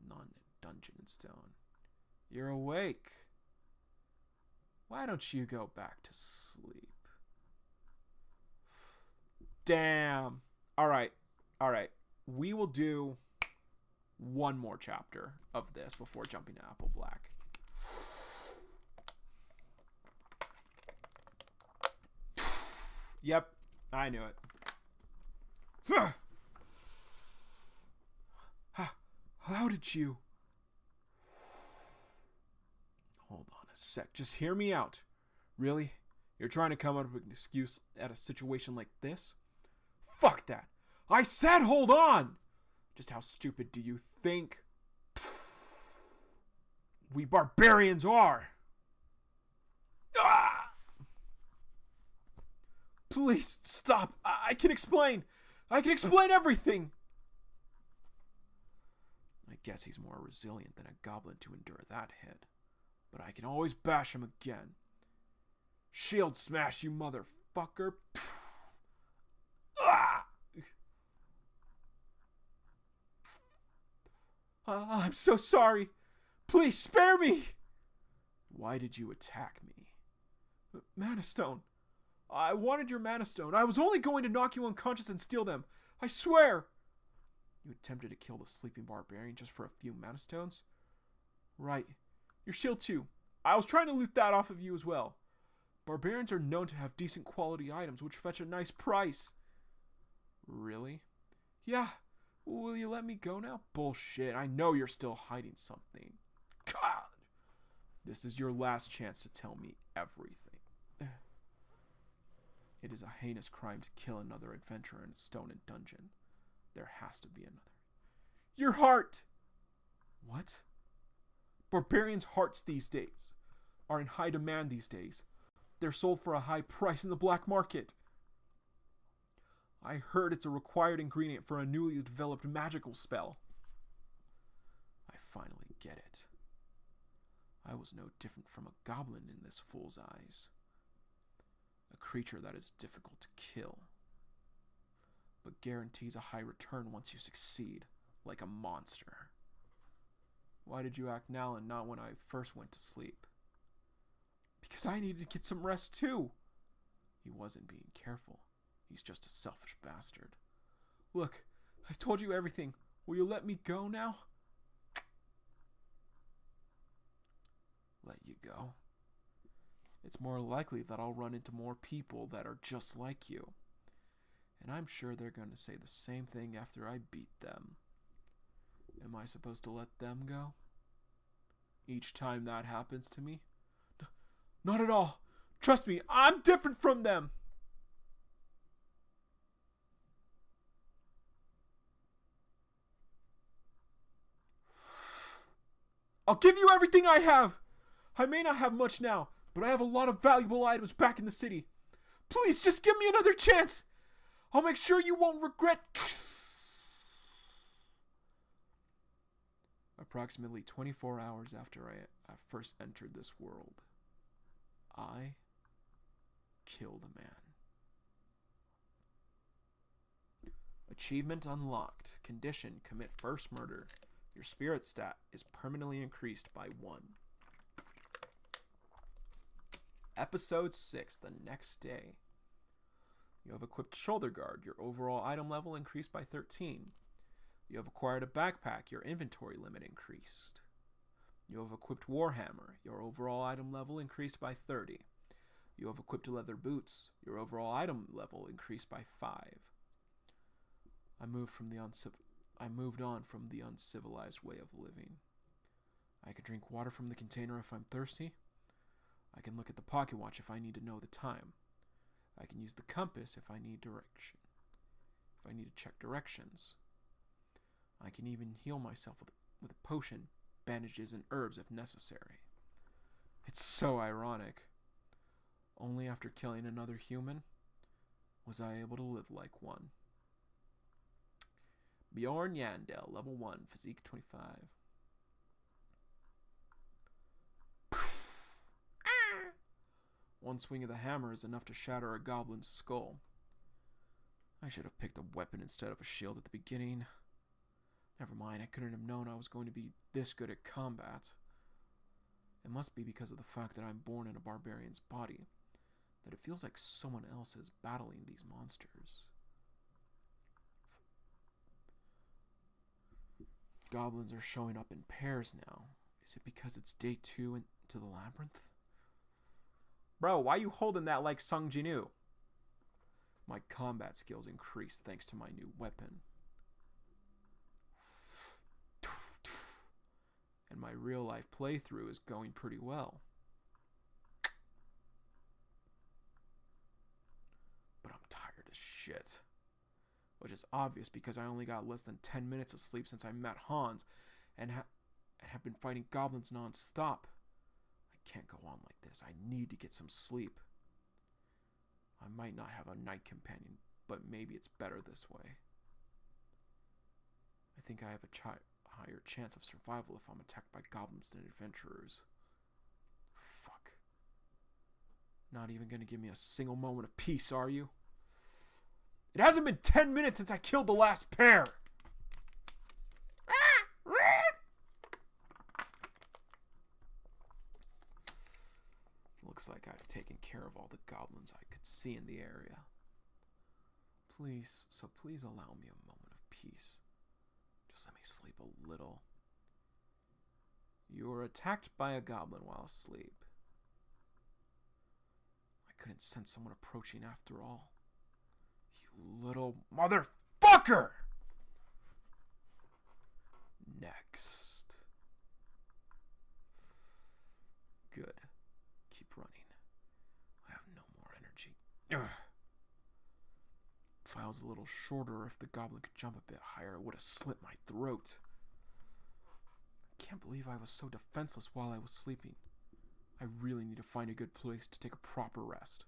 None in Dungeon and Stone. You're awake. Why don't you go back to sleep? Damn. All right. We will do one more chapter of this before jumping to Apple Black. Yep, I knew it. How did you... Hold on a sec. Just hear me out. Really? You're trying to come up with an excuse at a situation like this? Fuck that. I said hold on! Just how stupid do you think we barbarians are? Ah! Please, stop. I can explain. I can explain everything. I guess he's more resilient than a goblin to endure that hit. But I can always bash him again. Shield smash, you motherfucker. Ah! I'm so sorry. Please spare me. Why did you attack me? Mana Stone. I wanted your Mana Stone. I was only going to knock you unconscious and steal them. I swear. You attempted to kill the sleeping barbarian just for a few Mana Stones? Right. Your shield too. I was trying to loot that off of you as well. Barbarians are known to have decent quality items which fetch a nice price. Really? Yeah. Will you let me go now? Bullshit. I know you're still hiding something. God. This is your last chance to tell me everything. It is a heinous crime to kill another adventurer in a stone dungeon. There has to be another. Your heart! What? Barbarians' hearts these days are in high demand these days. They're sold for a high price in the black market. I heard it's a required ingredient for a newly developed magical spell. I finally get it. I was no different from a goblin in this fool's eyes. A creature that is difficult to kill, but guarantees a high return once you succeed, like a monster. Why did you act now and not when I first went to sleep? Because I needed to get some rest too. He wasn't being careful. He's just a selfish bastard. Look, I've told you everything. Will you let me go now? Let you go? It's more likely that I'll run into more people that are just like you. And I'm sure they're going to say the same thing after I beat them. Am I supposed to let them go? Each time that happens to me? Not at all. Trust me, I'm different from them. I'll give you everything I have. I may not have much now, but I have a lot of valuable items back in the city. Please, just give me another chance. I'll make sure you won't regret. Approximately 24 hours after I first entered this world, I killed a man. Achievement unlocked. Condition: commit first murder. Your spirit stat is permanently increased by 1. Episode 6, the next day. You have equipped shoulder guard. Your overall item level increased by 13. You have acquired a backpack. Your inventory limit increased. You have equipped Warhammer. Your overall item level increased by 30. You have equipped leather boots. Your overall item level increased by 5. I moved on from the uncivilized way of living. I can drink water from the container if I'm thirsty. I can look at the pocket watch if I need to know the time. I can use the compass if I need direction. If I need to check directions. I can even heal myself with a potion, bandages, and herbs if necessary. It's so ironic. Only after killing another human was I able to live like one. Bjorn Yandel, level 1, physique 25. One swing of the hammer is enough to shatter a goblin's skull. I should have picked a weapon instead of a shield at the beginning. Never mind, I couldn't have known I was going to be this good at combat. It must be because of the fact that I'm born in a barbarian's body, that it feels like someone else is battling these monsters. Goblins are showing up in pairs now. Is it because it's day 2 into the labyrinth? Bro, why are you holding that like Sung Jinu? My combat skills increased thanks to my new weapon. And my real-life playthrough is going pretty well. But I'm tired as shit. Which is obvious because I only got less than 10 minutes of sleep since I met Hans and have been fighting goblins non-stop. I can't go on like this. I need to get some sleep. I might not have a night companion, but maybe it's better this way. I think I have a higher chance of survival if I'm attacked by goblins than adventurers. Fuck. Not even gonna give me a single moment of peace, are you? It hasn't been 10 minutes since I killed the last pair! Looks like I've taken care of all the goblins I could see in the area. Please allow me a moment of peace. Just let me sleep a little. You were attacked by a goblin while asleep. I couldn't sense someone approaching after all. You little motherfucker! Next. Good. Keep running. I have no more energy. Ugh. If I was a little shorter, if the goblin could jump a bit higher, it would have slit my throat. I can't believe I was so defenseless while I was sleeping. I really need to find a good place to take a proper rest.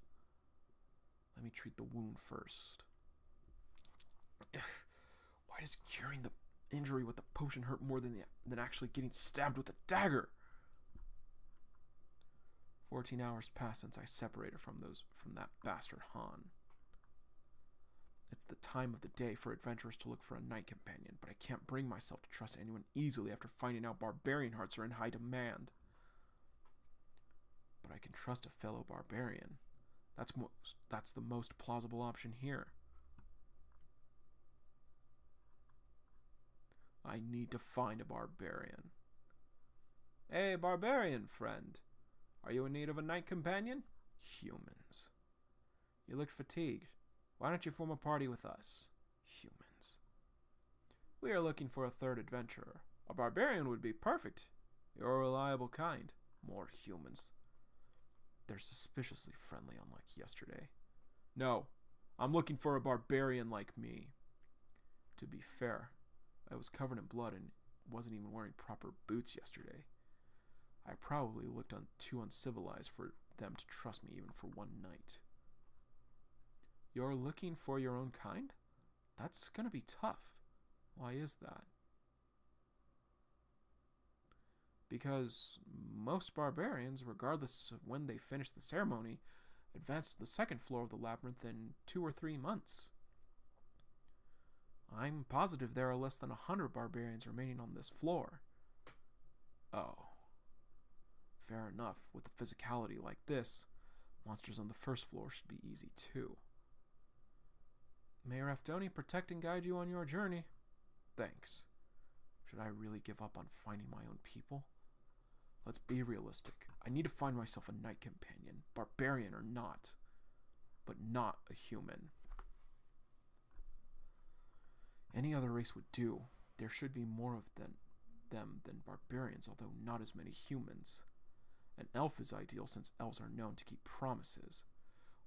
Let me treat the wound first. Why does curing the injury with the potion hurt more than actually getting stabbed with a dagger? 14 hours passed since I separated from that bastard Han. It's the time of the day for adventurers to look for a knight companion, but I can't bring myself to trust anyone easily after finding out barbarian hearts are in high demand. But I can trust a fellow barbarian. That's the most plausible option here. I need to find a barbarian. Hey, barbarian friend. Are you in need of a knight companion? Humans. You look fatigued. Why don't you form a party with us? Humans. We are looking for a third adventurer. A barbarian would be perfect. You're a reliable kind. More humans. They're suspiciously friendly, unlike yesterday. No, I'm looking for a barbarian like me. To be fair, I was covered in blood and wasn't even wearing proper boots yesterday. I probably looked too uncivilized for them to trust me even for one night. You're looking for your own kind? That's gonna be tough. Why is that? Because most barbarians, regardless of when they finish the ceremony, advance to the second floor of the labyrinth in 2 or 3 months. I'm positive there are less than 100 barbarians remaining on this floor. Oh. Fair enough. With a physicality like this, monsters on the first floor should be easy too. May Raftoni protect and guide you on your journey. Thanks. Should I really give up on finding my own people? Let's be realistic. I need to find myself a knight companion, barbarian or not. But not a human. Any other race would do. There should be more of them than barbarians, although not as many humans. An elf is ideal since elves are known to keep promises.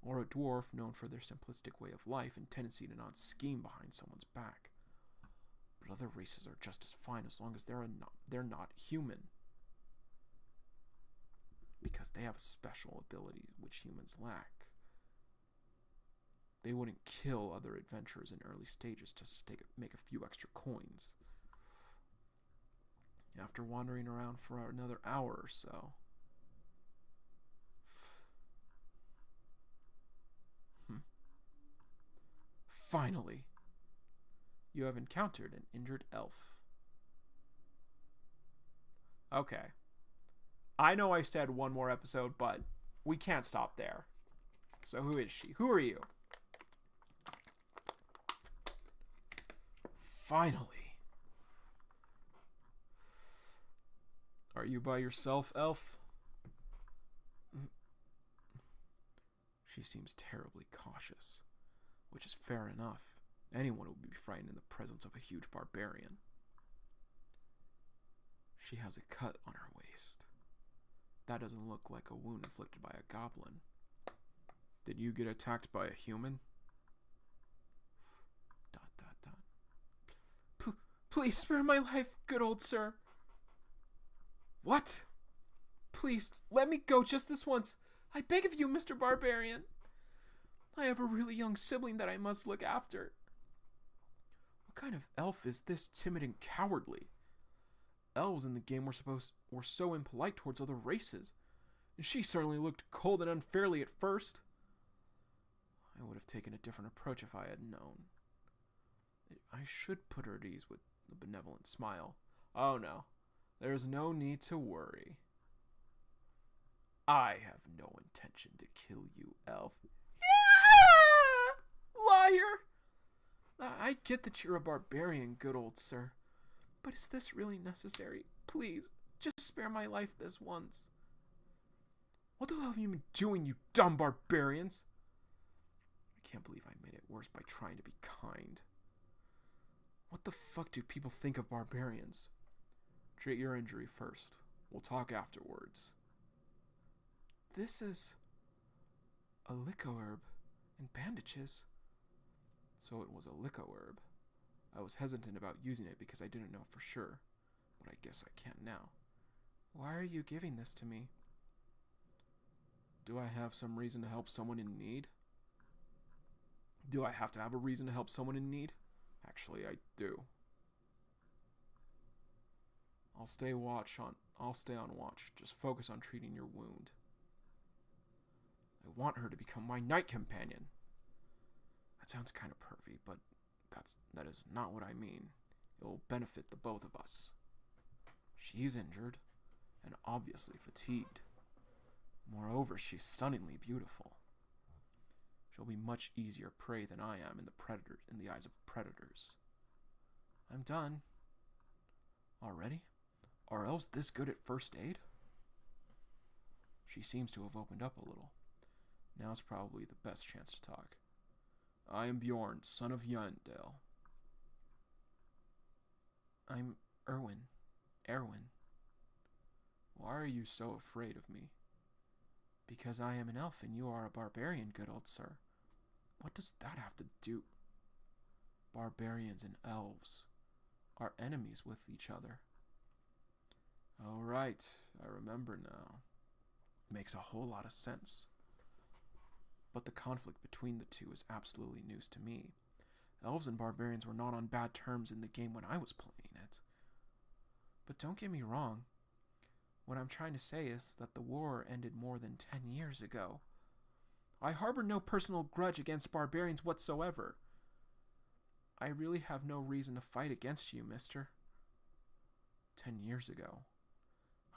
Or a dwarf known for their simplistic way of life and tendency to not scheme behind someone's back. But other races are just as fine as long as they're not human. Because they have a special ability which humans lack. They wouldn't kill other adventurers in early stages just to make a few extra coins. After wandering around for another hour or so. Finally, you have encountered an injured elf. Okay. I know I said one more episode, but we can't stop there. So who is she? Who are you? Finally. Are you by yourself, elf? She seems terribly cautious, which is fair enough. Anyone would be frightened in the presence of a huge barbarian. She has a cut on her waist. That doesn't look like a wound inflicted by a goblin. Did you get attacked by a human? ... Please spare my life, good old sir. What? Please, let me go just this once. I beg of you, Mr. Barbarian. I have a really young sibling that I must look after. What kind of elf is this timid and cowardly? Elves in the game were so impolite towards other races, and she certainly looked cold and unfairly at first. I would have taken a different approach if I had known. I should put her at ease with a benevolent smile. Oh no, there's no need to worry. I have no intention to kill you, elf. Yeah! Liar! I get that you're a barbarian, good old sir, but is this really necessary? Please, just spare my life this once. What the hell have you been doing, you dumb barbarians? I can't believe I made it worse by trying to be kind. What the fuck do people think of barbarians? Treat your injury first. We'll talk afterwards. This is a lico-herb and bandages. So it was a lico-herb. I was hesitant about using it because I didn't know for sure, but I guess I can now. Why are you giving this to me? Do I have some reason to help someone in need? Do I have to have a reason to help someone in need? Actually, I do. I'll stay on watch. Just focus on treating your wound. I want her to become my knight companion. That sounds kind of pervy, but that is not what I mean. It will benefit the both of us. She's injured and obviously fatigued. Moreover, she's stunningly beautiful. She'll be much easier prey than I am in the eyes of predators. I'm done. Already? Are elves this good at first aid? She seems to have opened up a little. Now's probably the best chance to talk. I am Bjorn, son of Yandel. I'm Erwin. Why are you so afraid of me? Because I am an elf and you are a barbarian, good old sir. What does that have to do? Barbarians and elves are enemies with each other. Oh, right. I remember now. Makes a whole lot of sense. But the conflict between the two is absolutely news to me. Elves and barbarians were not on bad terms in the game when I was playing it. But don't get me wrong. What I'm trying to say is that the war ended more than 10 years ago. I harbor no personal grudge against barbarians whatsoever. I really have no reason to fight against you, mister. 10 years ago.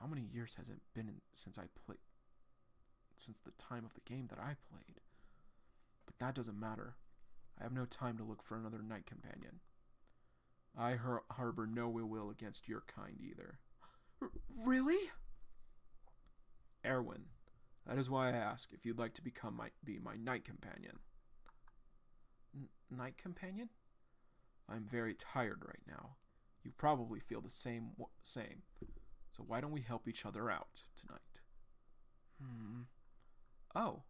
How many years has it been since the time of the game that I played? But that doesn't matter. I have no time to look for another knight companion. I harbor no ill will against your kind either. Really? Erwin, that is why I ask if you'd like to be my knight companion. Knight companion? I'm very tired right now. You probably feel the same. So why don't we help each other out tonight? Oh.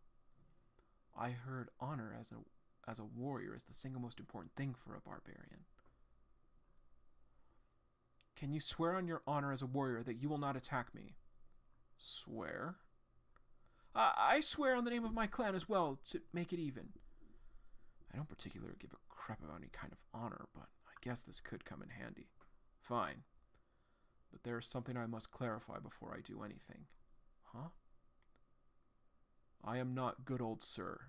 I heard honor as a warrior is the single most important thing for a barbarian. Can you swear on your honor as a warrior that you will not attack me? Swear? I swear on the name of my clan as well, to make it even. I don't particularly give a crap about any kind of honor, but I guess this could come in handy. Fine. But there is something I must clarify before I do anything. Huh? I am not good old sir.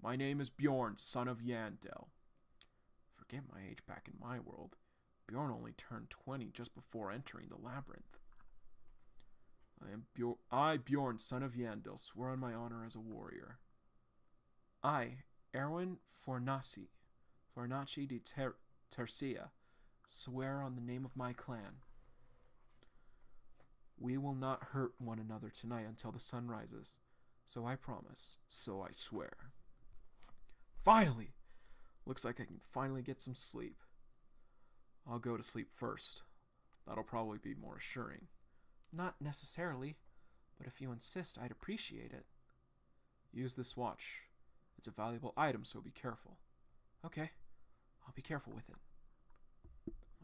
My name is Bjorn, son of Yandel. Forget my age back in my world. Bjorn only turned 20 just before entering the labyrinth. I, Bjorn, son of Yandel, swear on my honor as a warrior. I, Erwin Fornaci de Tercia, swear on the name of my clan. We will not hurt one another tonight until the sun rises. So I promise, so I swear. Finally! Looks like I can finally get some sleep. I'll go to sleep first. That'll probably be more assuring. Not necessarily, but if you insist, I'd appreciate it. Use this watch. It's a valuable item, so be careful. Okay, I'll be careful with it.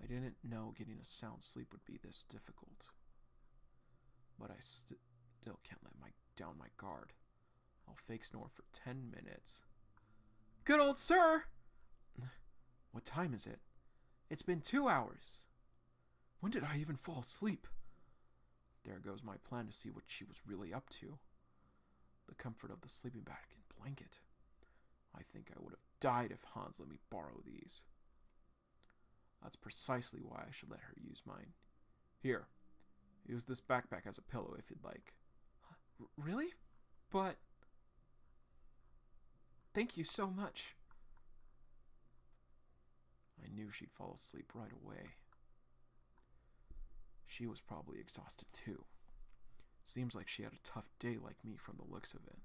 I didn't know getting a sound sleep would be this difficult. But I still can't let down my guard. I'll fake snore for 10 minutes. Good old sir! What time is it? It's been 2 hours. When did I even fall asleep? There goes my plan to see what she was really up to. The comfort of the sleeping bag and blanket. I think I would have died if Hans let me borrow these. That's precisely why I should let her use mine. Here, use this backpack as a pillow if you'd like. Really? But... Thank you so much. I knew she'd fall asleep right away. She was probably exhausted too. Seems like she had a tough day like me from the looks of it.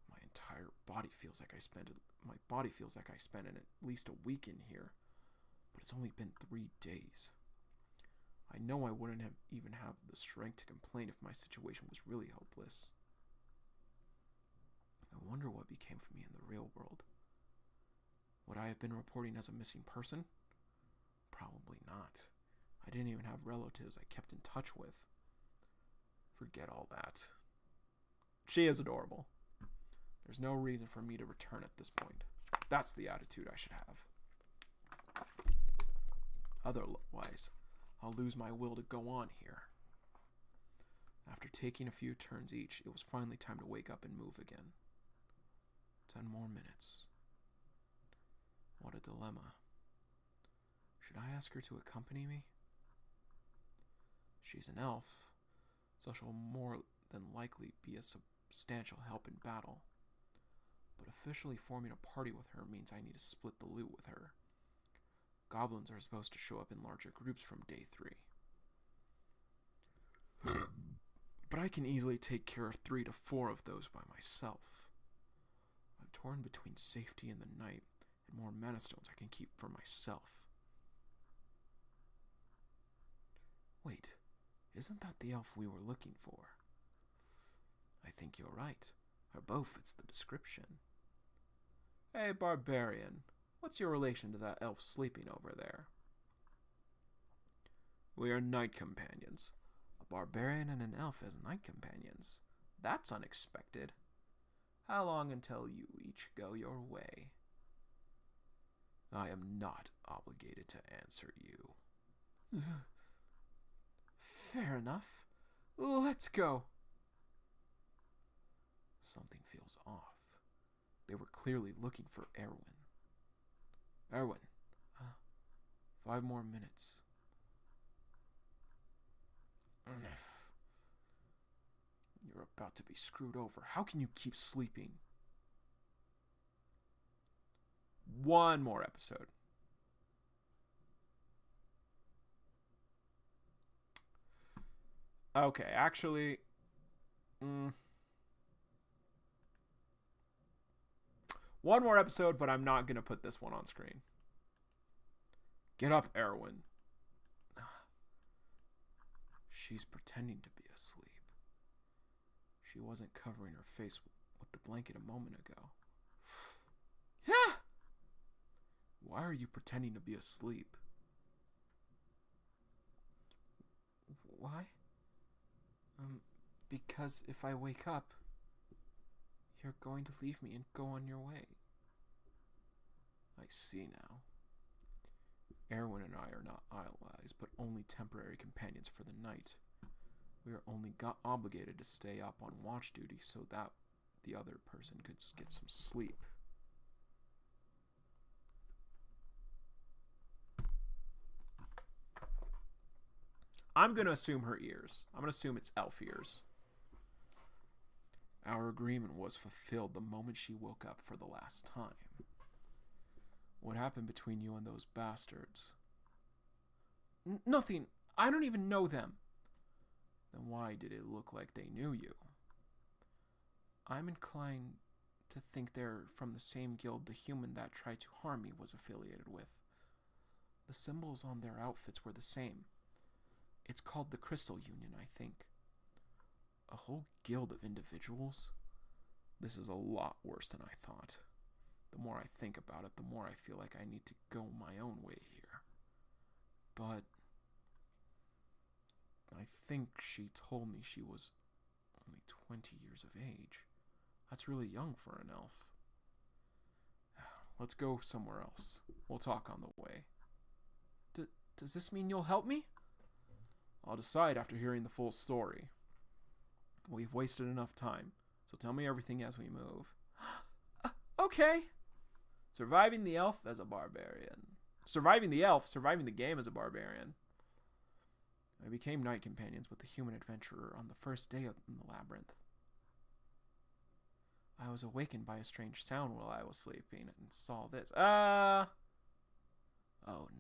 My body feels like I spent at least a week in here, but it's only been 3 days. I know I wouldn't even have the strength to complain if my situation was really hopeless. I wonder what became of me in the real world. Would I have been reporting as a missing person? Probably not. I didn't even have relatives I kept in touch with. Forget all that. She is adorable. There's no reason for me to return at this point. That's the attitude I should have. Otherwise, I'll lose my will to go on here. After taking a few turns each, it was finally time to wake up and move again. 10 more minutes. What a dilemma. Should I ask her to accompany me? She's an elf, so she'll more than likely be a substantial help in battle. But officially forming a party with her means I need to split the loot with her. Goblins are supposed to show up in larger groups from day 3. But I can easily take care of 3 to 4 of those by myself. I'm torn between safety in the night and more mana stones I can keep for myself. Wait, isn't that the elf we were looking for? I think you're right. Her bow fits the description. Hey, barbarian. What's your relation to that elf sleeping over there? We are knight companions. A barbarian and an elf as knight companions. That's unexpected. How long until you each go your way? I am not obligated to answer you. Fair enough. Let's go. Something feels off. They were clearly looking for Erwin. Erwin, 5 more minutes. You're about to be screwed over. How can you keep sleeping? 1 more episode. Okay, actually... 1 more episode, but I'm not going to put this one on screen. Get up, Erwin. She's pretending to be asleep. She wasn't covering her face with the blanket a moment ago. Yeah! Why are you pretending to be asleep? Why? Because if I wake up, you're going to leave me and go on your way. I see now. Erwin and I are not allies, but only temporary companions for the night. We are only obligated to stay up on watch duty so that the other person could get some sleep. I'm going to assume her ears. I'm going to assume it's elf ears. Our agreement was fulfilled the moment she woke up for the last time. What happened between you and those bastards? Nothing. I don't even know them. Then why did it look like they knew you? I'm inclined to think they're from the same guild the human that tried to harm me was affiliated with. The symbols on their outfits were the same. It's called the Crystal Union, I think. A whole guild of individuals? This is a lot worse than I thought. The more I think about it, the more I feel like I need to go my own way here. But I think she told me she was only 20 years of age. That's really young for an elf. Let's go somewhere else. We'll talk on the way. Does this mean you'll help me? I'll decide after hearing the full story. We've wasted enough time, so tell me everything as we move. Okay. Surviving the elf as a barbarian. Surviving the game as a barbarian. I became night companions with the human adventurer on the first day in the labyrinth. I was awakened by a strange sound while I was sleeping and saw this. Oh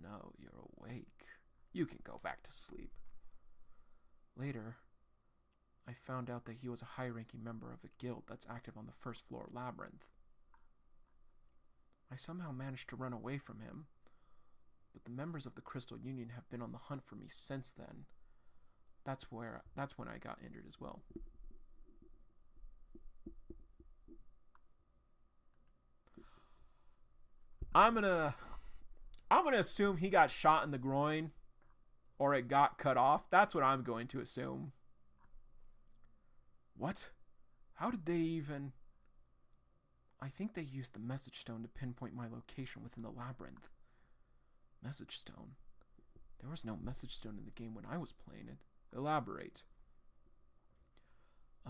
no, you're awake. You can go back to sleep. Later, I found out that he was a high-ranking member of a guild that's active on the first floor labyrinth. I somehow managed to run away from him, but the members of the Crystal Union have been on the hunt for me since then. That's when I got injured as well. I'm gonna assume he got shot in the groin, or it got cut off. That's what I'm going to assume. What? How did they even... I think they used the message stone to pinpoint my location within the labyrinth. Message stone? There was no message stone in the game when I was playing it. Elaborate.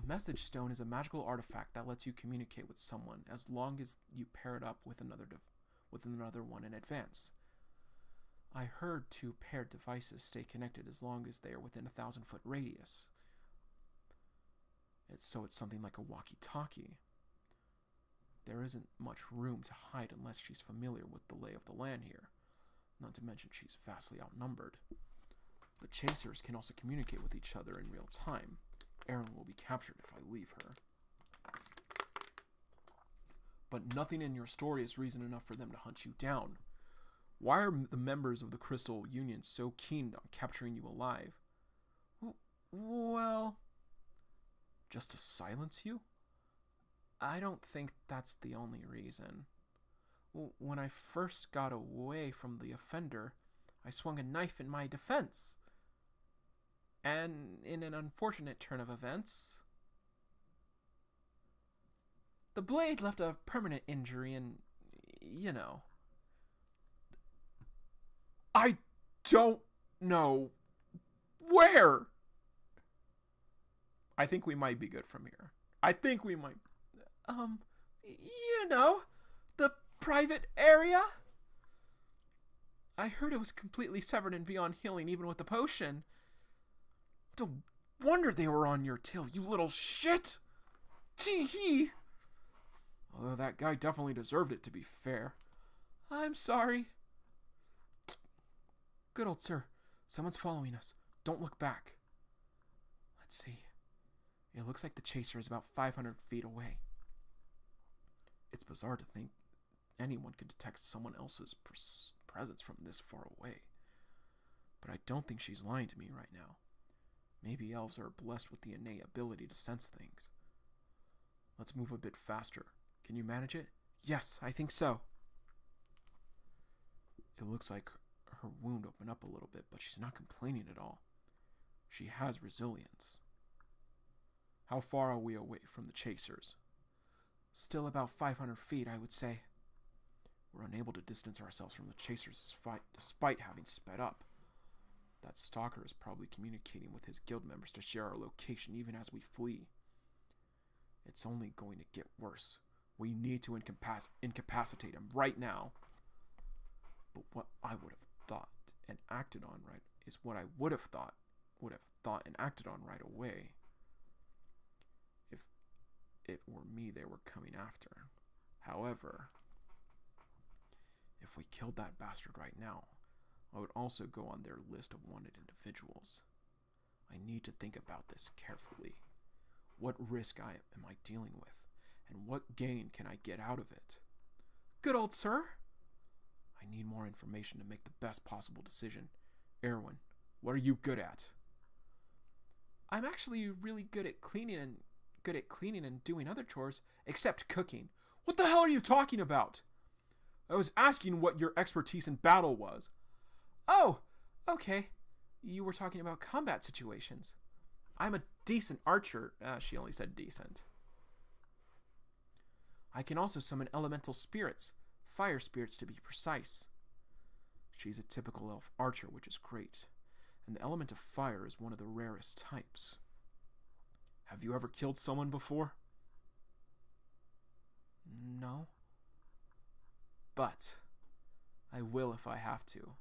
A message stone is a magical artifact that lets you communicate with someone as long as you pair it up with another one in advance. I heard two paired devices stay connected as long as they are within a 1,000-foot radius. It's something like a walkie-talkie. There isn't much room to hide unless she's familiar with the lay of the land here. Not to mention she's vastly outnumbered. The chasers can also communicate with each other in real time. Erin will be captured if I leave her. But nothing in your story is reason enough for them to hunt you down. Why are the members of the Crystal Union so keen on capturing you alive? Well, just to silence you? I don't think that's the only reason. When I first got away from the offender, I swung a knife in my defense. And in an unfortunate turn of events, the blade left a permanent injury and, you know. I don't know where. I think we might be good from here. I think we might. You know, the private area? I heard it was completely severed and beyond healing even with the potion. No wonder they were on your tail, you little shit! Tee-hee! Although that guy definitely deserved it, to be fair. I'm sorry. Good old sir. Someone's following us. Don't look back. Let's see. It looks like the chaser is about 500 feet away. It's bizarre to think anyone could detect someone else's presence from this far away. But I don't think she's lying to me right now. Maybe elves are blessed with the innate ability to sense things. Let's move a bit faster. Can you manage it? Yes, I think so. It looks like her wound opened up a little bit, but she's not complaining at all. She has resilience. How far are we away from the chasers? Still about 500 feet, I would say. We're unable to distance ourselves from the chasers despite having sped up. That stalker is probably communicating with his guild members to share our location even as we flee. It's only going to get worse. We need to incapacitate him right now. But what I would have thought and acted on right is what I would have thought and acted on right away. If it were me they were coming after. However, if we killed that bastard right now, I would also go on their list of wanted individuals. I need to think about this carefully. What risk am I dealing with? And what gain can I get out of it? Good old sir. I need more information to make the best possible decision. Erwin, what are you good at? I'm actually really good at cleaning and doing other chores, except cooking. What the hell are you talking about? I was asking what your expertise in battle was. Oh, okay. You were talking about combat situations. I'm a decent archer. She only said decent. I can also summon elemental spirits, fire spirits to be precise. She's a typical elf archer, which is great. And the element of fire is one of the rarest types. Have you ever killed someone before? No. But I will if I have to.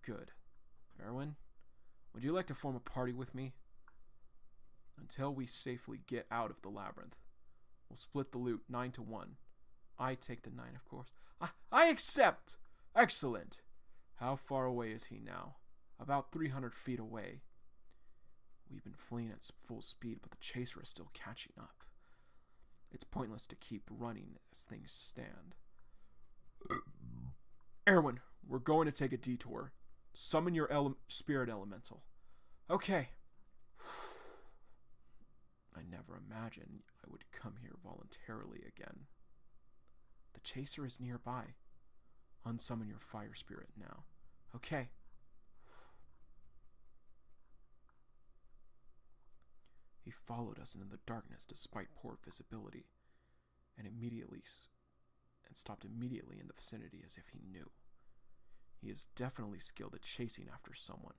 Good. Erwin, would you like to form a party with me? Until we safely get out of the labyrinth. We'll split the loot 9-1. I take the 9, of course. I accept! Excellent. How far away is he now? About 300 feet away. We've been fleeing at full speed, but the chaser is still catching up. It's pointless to keep running as things stand. Erwin, we're going to take a detour. Summon your spirit elemental. Okay. I never imagined I would come here voluntarily again. The chaser is nearby. Unsummon your fire spirit now. Okay. He followed us into the darkness despite poor visibility, and stopped immediately in the vicinity as if he knew. He is definitely skilled at chasing after someone,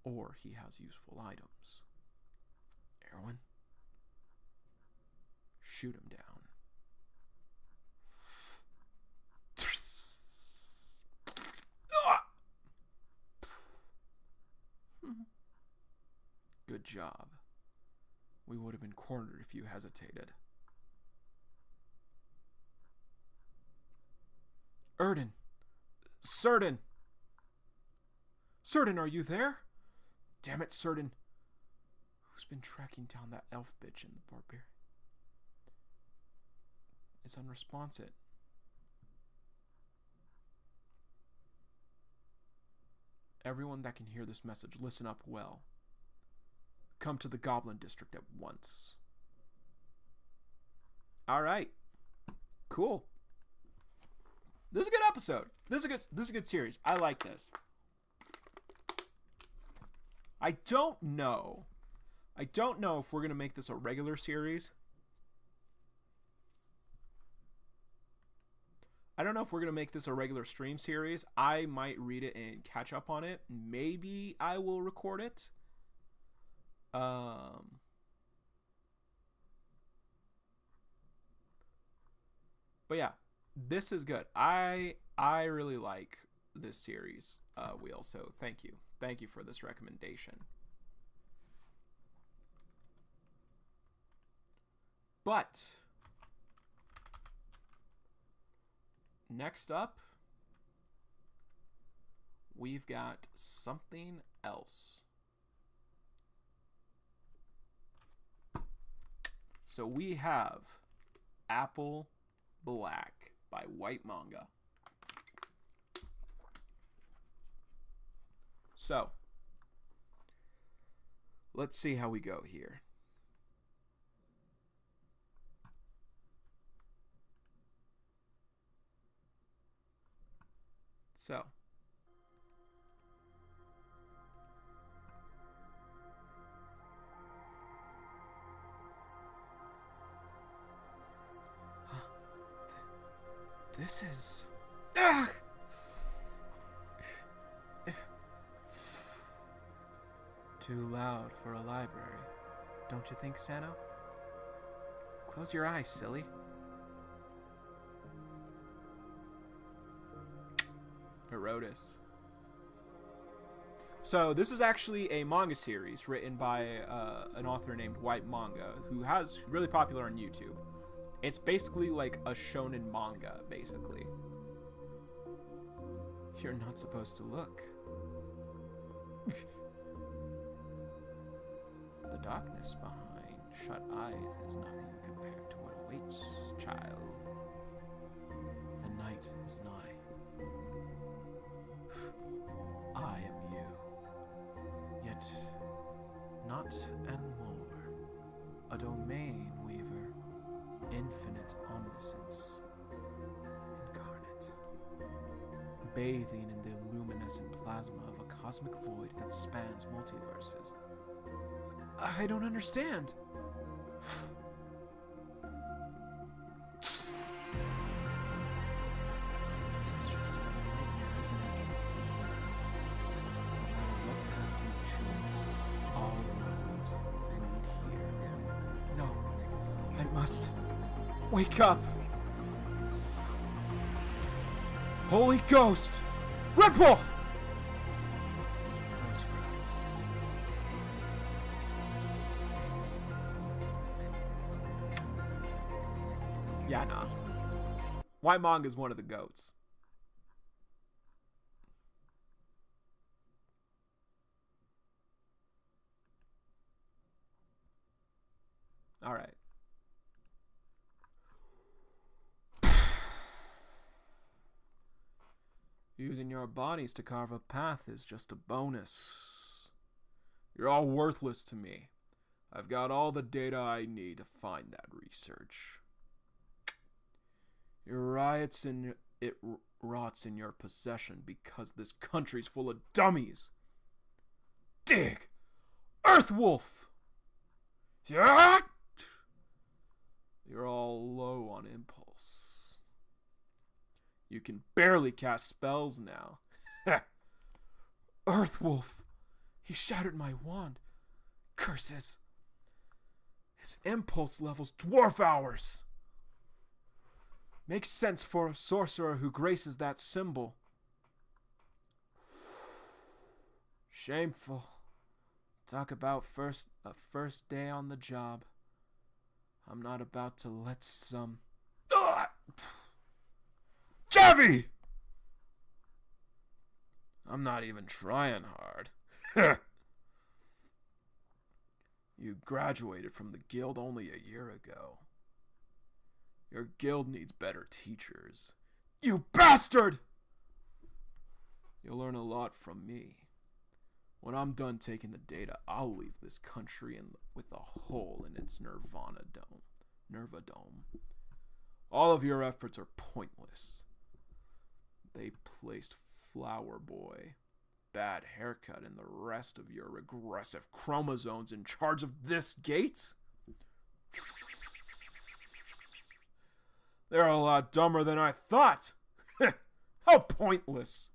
or he has useful items. Erwin? Shoot him down. Good job. We would have been cornered if you hesitated. Erden! Certain! Certain, are you there? Damn it, Certain. Who's been tracking down that elf bitch in the barbarian? Is unresponsive. Everyone that can hear this message, listen up well. Come to the Goblin District at once. Alright. Cool. This is a good episode. This is a good series. I like this. I don't know if we're gonna make this a regular series. I don't know if we're gonna make this a regular stream series. I might read it and catch up on it. Maybe I will record it. But yeah, this is good. I really like this series, Wheel. So thank you for this recommendation. But next up, we've got something else. So we have Apple Black by White Manga. So, let's see how we go here. So, this is... Ugh! Too loud for a library, don't you think, Sano? Close your eyes, silly. Herodes. So this is actually a manga series written by an author named White Manga, who has really popular on YouTube. It's basically like a shonen manga, basically. You're not supposed to look. The darkness behind shut eyes is nothing compared to what awaits, child. The night is nigh. not and more. A domain weaver, infinite omniscience, incarnate, bathing in the luminescent plasma of a cosmic void that spans multiverses. I don't understand. This is just another nightmare, isn't it? No matter what path we choose, all roads lead here. No, I must wake up. Holy Ghost! Red Bull! Those cries. Yeah, nah. White Manga's one of the goats. Alright. Using your bodies to carve a path is just a bonus. You're all worthless to me. I've got all the data I need to find that research. It rots in your possession because this country's full of dummies. Dig! Earthwolf! Yeah! You're all low on impulse. You can barely cast spells now. Earthwolf! He shattered my wand. Curses! His impulse levels dwarf ours! Makes sense for a sorcerer who graces that symbol. Shameful. Talk about a first day on the job. I'm not about to let some... Javi! I'm not even trying hard. You graduated from the guild only a year ago. Your guild needs better teachers. You bastard! You'll learn a lot from me. When I'm done taking the data, I'll leave this country with a hole in its Nerva dome. All of your efforts are pointless. They placed Flower Boy, bad haircut, and the rest of your regressive chromosomes in charge of this gate? They're a lot dumber than I thought. How pointless.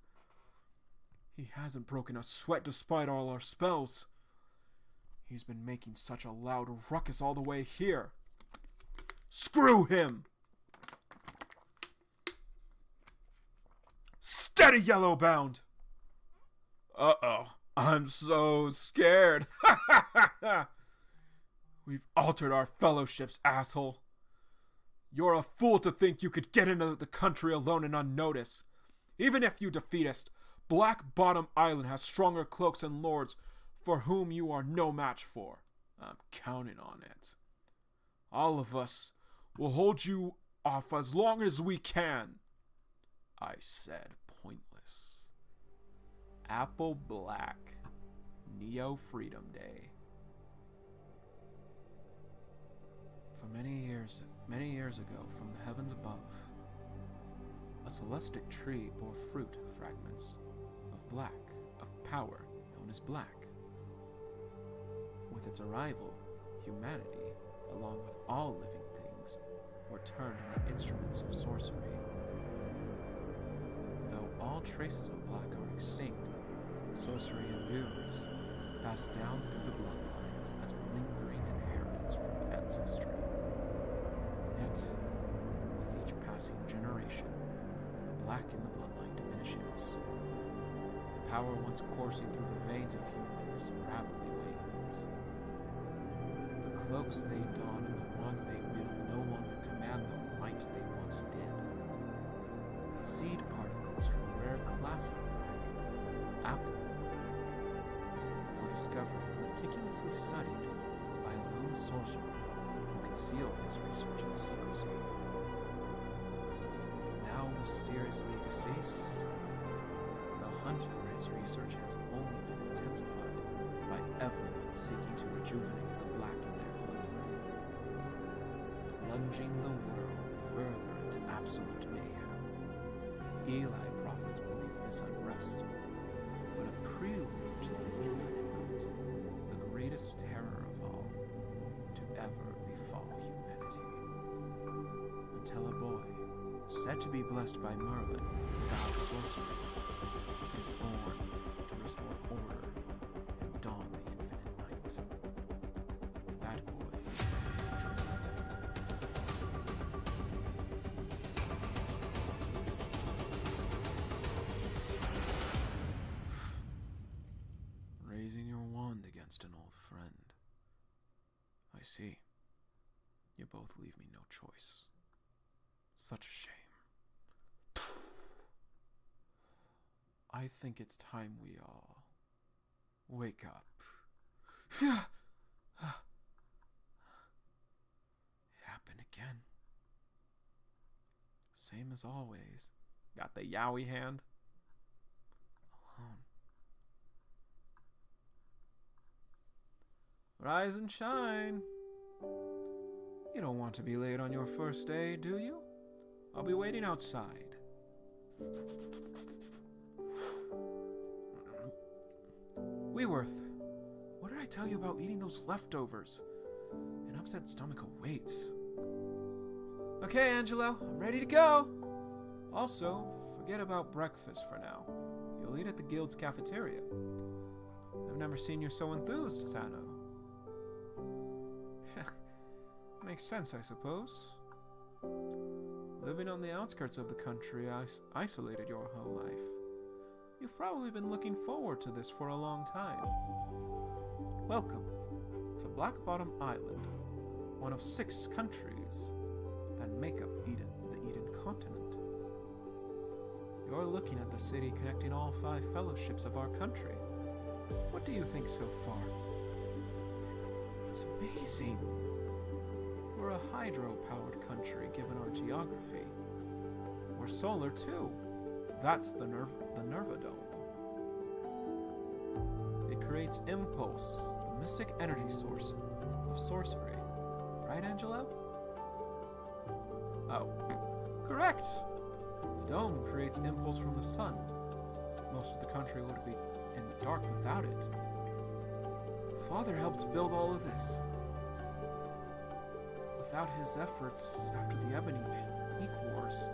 He hasn't broken a sweat despite all our spells. He's been making such a loud ruckus all the way here. Screw him! Steady, Yellowbound! Uh-oh. I'm so scared. We've altered our fellowships, asshole. You're a fool to think you could get into the country alone and unnoticed. Even if you defeat us, Black Bottom Island has stronger cloaks and lords for whom you are no match for. I'm counting on it. All of us will hold you off as long as we can. I said pointless. Apple Black. Neo Freedom Day. For many years ago, from the heavens above, a celestic tree bore fruit fragments of power, known as black. With its arrival, humanity, along with all living things, were turned into instruments of sorcery. Though all traces of black are extinct, sorcery endures, passed down through the bloodlines as a lingering inheritance from ancestry. Yet, with each passing generation, the black in the bloodline diminishes. The power once coursing through the veins of humans rapidly wanes. The cloaks they don and the wands they wield no longer command the might they once did. Seed particles from a rare class of black, apple black, were discovered and meticulously studied by a lone sorcerer who concealed his research in secrecy. Now mysteriously deceased, the hunt for his research has only been intensified. by everyone seeking to rejuvenate the black in their bloodline, plunging the world further into absolute mayhem. Eli prophets believe this unrest, but a prelude to the infinite night, the greatest terror of all to ever befall humanity. Until a boy, said to be blessed by Merlin, god of sorcery, is born to restore order and dawn the infinite night. That boy is Trinity. Raising your wand against an old friend. I see. You both leave me no choice. Such a shame. I think it's time we all wake up. It happened again. Same as always. Got the yowie hand. Alone. Rise and shine. You don't want to be late on your first day, do you? I'll be waiting outside. Weeworth, what did I tell you about eating those leftovers? An upset stomach awaits. Okay, Angelo, I'm ready to go. Also, forget about breakfast for now. You'll eat at the guild's cafeteria. I've never seen you so enthused, Sano. Makes sense, I suppose. Living on the outskirts of the country, isolated your whole life. You've probably been looking forward to this for a long time. Welcome to Black Bottom Island, one of 6 countries that make up the Eden continent. You're looking at the city connecting all 5 fellowships of our country. What do you think so far? It's amazing. We're a hydro-powered country given our geography. We're solar too. That's the Nerva Dome. It creates impulse, the mystic energy source of sorcery. Right, Angelo? Oh, correct. The dome creates impulse from the sun. Most of the country would be in the dark without it. Father helped build all of this. Without his efforts after the Ebony Peak Wars,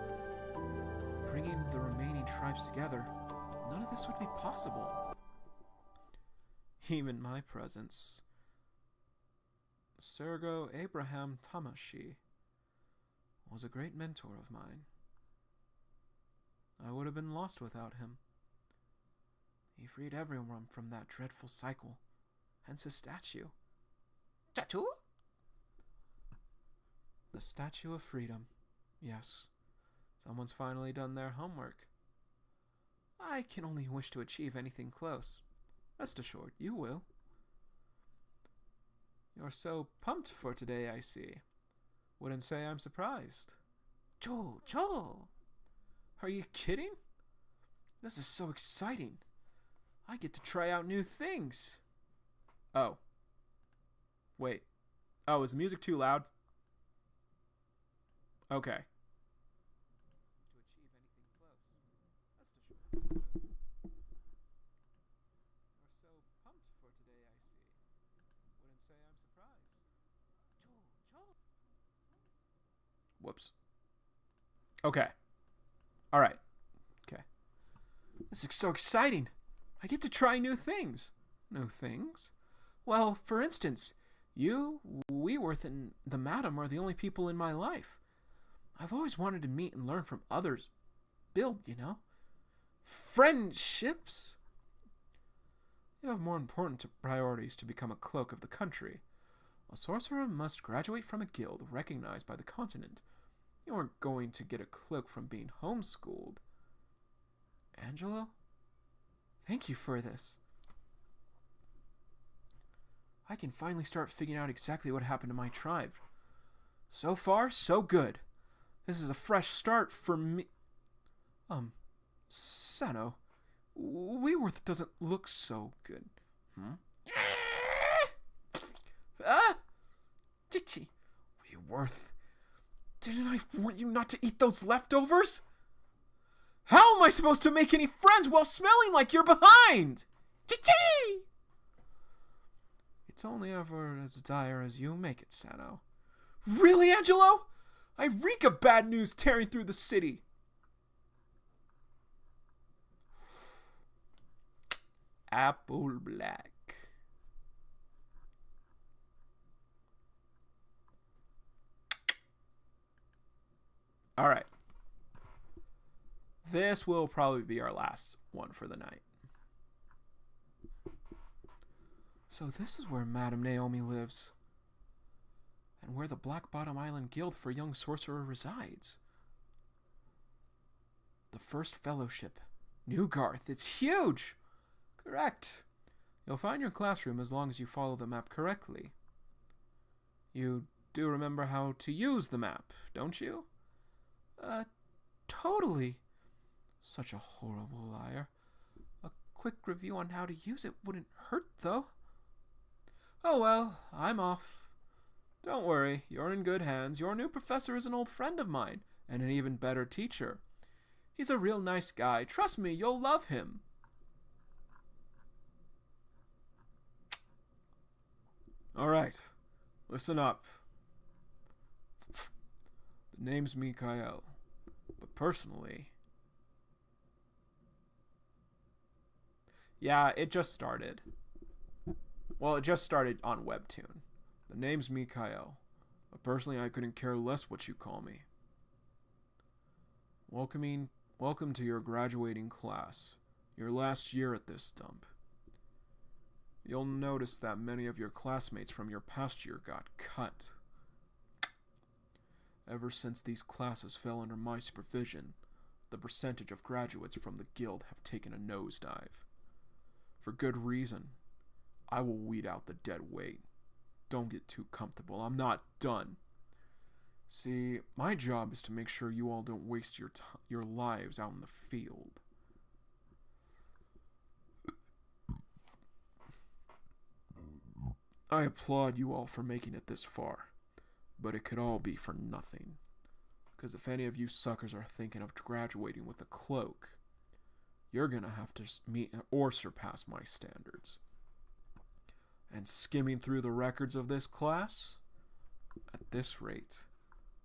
bringing the remaining tribes together, none of this would be possible. Even my presence. Sergo Abraham Tamashi was a great mentor of mine. I would have been lost without him. He freed everyone from that dreadful cycle, hence his statue. Tattoo? The Statue of Freedom. Yes, someone's finally done their homework. I can only wish to achieve anything close. Rest assured, you will. You're so pumped for today, I see. Wouldn't say I'm surprised. Joe! Are you kidding? This is so exciting. I get to try out new things. Oh. Wait. Oh, is the music too loud? Okay. To achieve anything close. Rest assured. You're so pumped for today, I see. Wouldn't say I'm surprised. Whoops. Okay. All right. Okay. This is so exciting. I get to try new things. New things? Well, for instance, you, Weeworth, and the Madam are the only people in my life. I've always wanted to meet and learn from others. Build, you know? Friendships? You have more important priorities to become a cloak of the country. A sorcerer must graduate from a guild recognized by the continent. You aren't going to get a cloak from being homeschooled. Angelo? Thank you for this. I can finally start figuring out exactly what happened to my tribe. So far, so good. This is a fresh start for me. Sano, Weeworth doesn't look so good. Ah! Chichi, Wheelworth, didn't I warn you not to eat those leftovers? How am I supposed to make any friends while smelling like you're behind? Chichi! It's only ever as dire as you make it, Sano. Really, Angelo? I reek of bad news tearing through the city. Apple Black. All right. This will probably be our last one for the night. So this is where Madame Naomi lives. And where the Black Bottom Island Guild for Young Sorcerer resides. The First Fellowship. Newgarth. It's huge! Correct. You'll find your classroom as long as you follow the map correctly. You do remember how to use the map, don't you? Totally. Such a horrible liar. A quick review on how to use it wouldn't hurt, though. Oh well, I'm off. Don't worry, you're in good hands. Your new professor is an old friend of mine, and an even better teacher. He's a real nice guy. Trust me, you'll love him. Alright, listen up. The name's Mikhail, but personally... Yeah, it just started. Well, it just started on Webtoon. The name's Mikhail, but personally I couldn't care less what you call me. Welcome to your graduating class, your last year at this dump. You'll notice that many of your classmates from your past year got cut. Ever since these classes fell under my supervision, the percentage of graduates from the guild have taken a nosedive. For good reason. I will weed out the dead weight. Don't get too comfortable. I'm not done. See, my job is to make sure you all don't waste your lives out in the field. I applaud you all for making it this far, but it could all be for nothing. Because if any of you suckers are thinking of graduating with a cloak, you're gonna have to meet or surpass my standards. And skimming through the records of this class, at this rate,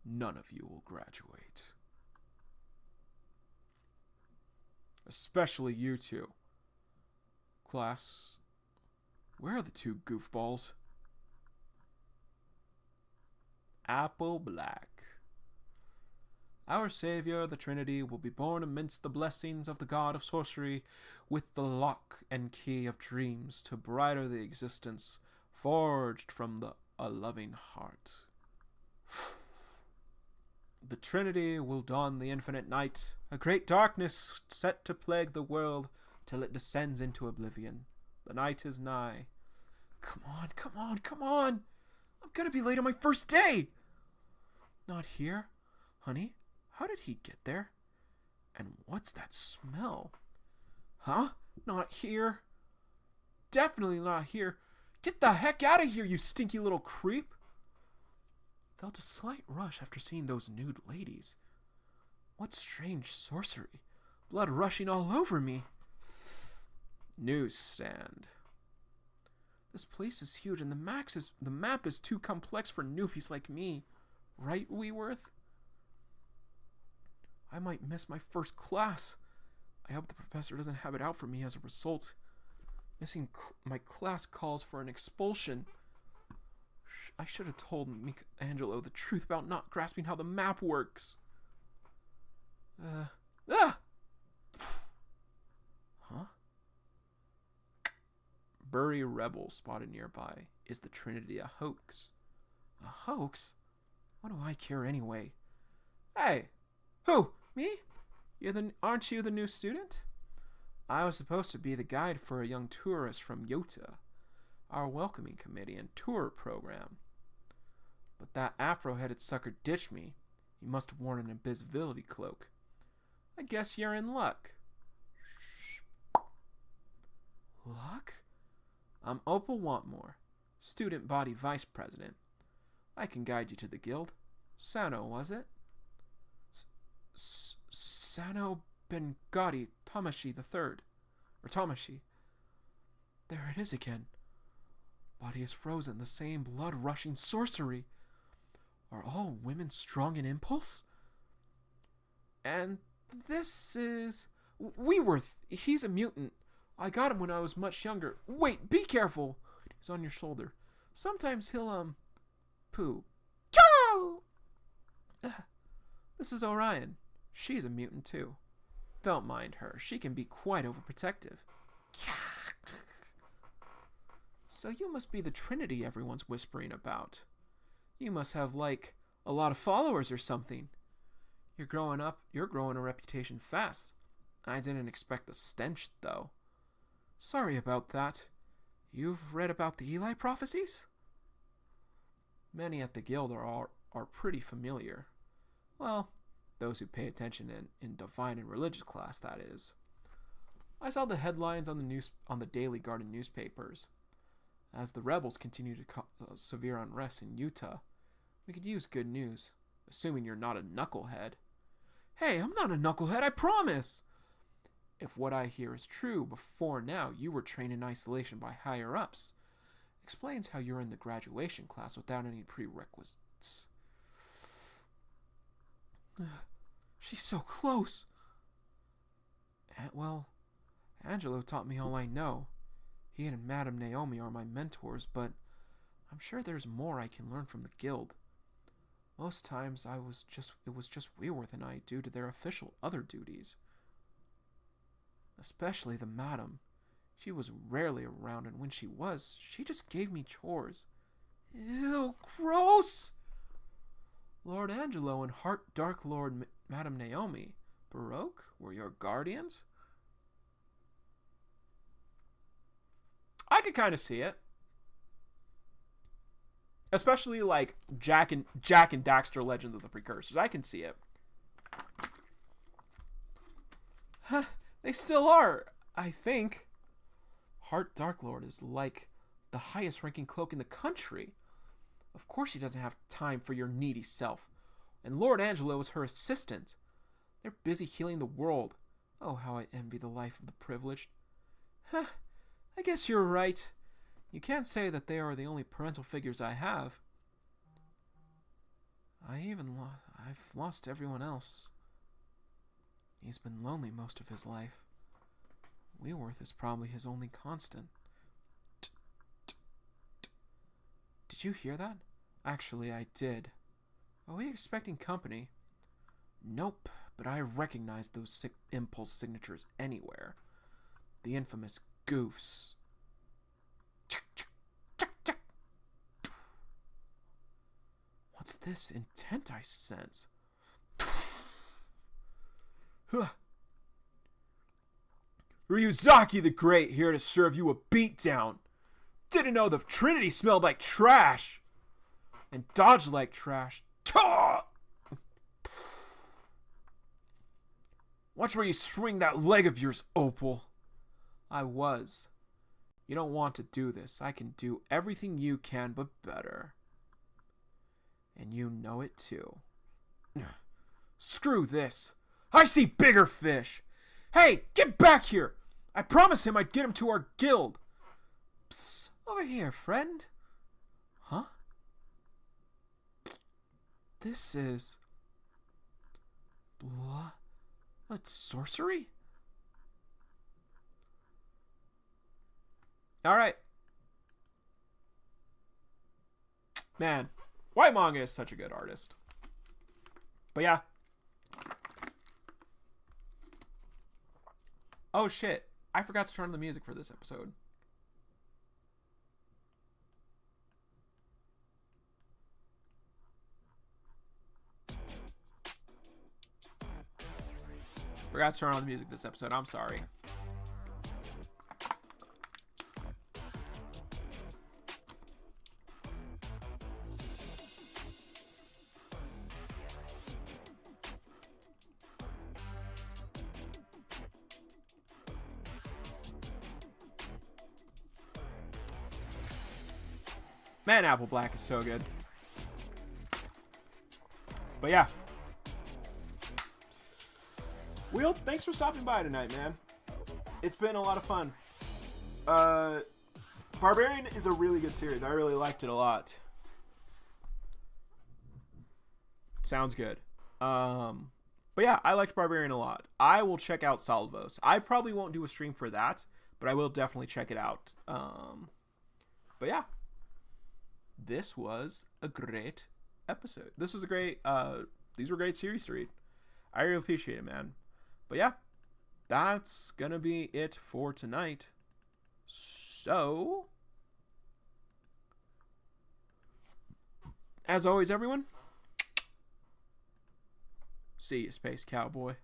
none of you will graduate. Especially you two. Class, where are the two goofballs? Apple Black. Our Savior, the Trinity, will be born amidst the blessings of the God of Sorcery, with the lock and key of dreams to brighter the existence forged from a loving heart. The Trinity will dawn the infinite night, a great darkness set to plague the world till it descends into oblivion. The night is nigh. Come on, come on, come on! I'm gonna be late on my first day! Not here? Honey, how did he get there? And what's that smell? Huh? Not here? Definitely not here. Get the heck out of here, you stinky little creep! Felt a slight rush after seeing those nude ladies. What strange sorcery. Blood rushing all over me. Newsstand. This place is huge and the map is too complex for newbies like me. Right, Wheelworth? I might miss my first class. I hope the professor doesn't have it out for me as a result. Missing my class calls for an expulsion. I should have told Angelo the truth about not grasping how the map works. Huh? Bury rebel spotted nearby. Is the Trinity a hoax? A hoax? What do I care anyway? Hey! Who? Me? Aren't you the new student? I was supposed to be the guide for a young tourist from Yota, our welcoming committee and tour program. But that afro-headed sucker ditched me. He must have worn an invisibility cloak. I guess you're in luck. Luck? I'm Opal Wantmore, student body vice president. I can guide you to the guild. Sano, was it? Sano Bengadi Tamashi III. Or Tamashi. There it is again. Body is frozen, the same blood-rushing sorcery. Are all women strong in impulse? And this is... Weeworth. He's a mutant. I got him when I was much younger. Wait, be careful. He's on your shoulder. Sometimes he'll, poo. Chow! This is Orion. She's a mutant, too. Don't mind her. She can be quite overprotective. So you must be the Trinity everyone's whispering about. You must have, like, a lot of followers or something. You're growing a reputation fast. I didn't expect the stench, though. Sorry about that. You've read about the Eli prophecies? Many at the guild are pretty familiar. Well, those who pay attention in divine and religious class, that is. I saw the headlines on the Daily Garden newspapers. As the rebels continue to cause severe unrest in Utah, we could use good news, assuming you're not a knucklehead. Hey, I'm not a knucklehead, I promise! If what I hear is true, before now you were trained in isolation by higher-ups. Explains how you're in the graduation class without any prerequisites. She's so close. Well, Angelo taught me all I know. He and Madame Naomi are my mentors, but I'm sure there's more I can learn from the guild. Most times it was just Weeworth and I due to their official other duties. Especially the Madam. She was rarely around, and when she was, she just gave me chores. Ew, gross! Lord Angelo and Heart Dark Lord Madame Naomi, Baroque, were your guardians? I could kind of see it. Especially like Jack and Daxter Legends of the Precursors. I can see it. Huh, they still are, I think. Heart Dark Lord is like the highest ranking cloak in the country. Of course she doesn't have time for your needy self. And Lord Angelo is her assistant. They're busy healing the world. Oh, how I envy the life of the privileged. Huh, I guess you're right. You can't say that they are the only parental figures I have. I've lost everyone else. He's been lonely most of his life. Weeworth is probably his only constant. Did you hear that? Actually, I did. Are we expecting company? Nope, but I recognize those impulse signatures anywhere. The infamous goofs. What's this intent I sense? Ryuzaki the Great here to serve you a beatdown. Didn't know the Trinity smelled like trash. And dodged like trash. Watch where you swing that leg of yours, Opal. I was. You don't want to do this. I can do everything you can, but better. And you know it too. Screw this. I see bigger fish. Hey, get back here. I promised him I'd get him to our guild. Psst, over here, friend. Huh? This is... blood? That's sorcery? Alright. Man, White Manga is such a good artist. But yeah. Oh shit. I forgot to turn on the music for this episode. Forgot to turn on the music this episode. I'm sorry. Man, Apple Black is so good. But yeah. Will, thanks for stopping by tonight, man. It's been a lot of fun. Barbarian is a really good series. I really liked it a lot. Sounds good. But yeah, I liked Barbarian a lot. I will check out Salvos. I probably won't do a stream for that, but I will definitely check it out. But yeah, this was a great episode. This was a great. These were great series to read. I really appreciate it, man. But yeah, that's gonna be it for tonight. So, as always, everyone, see you, Space Cowboy.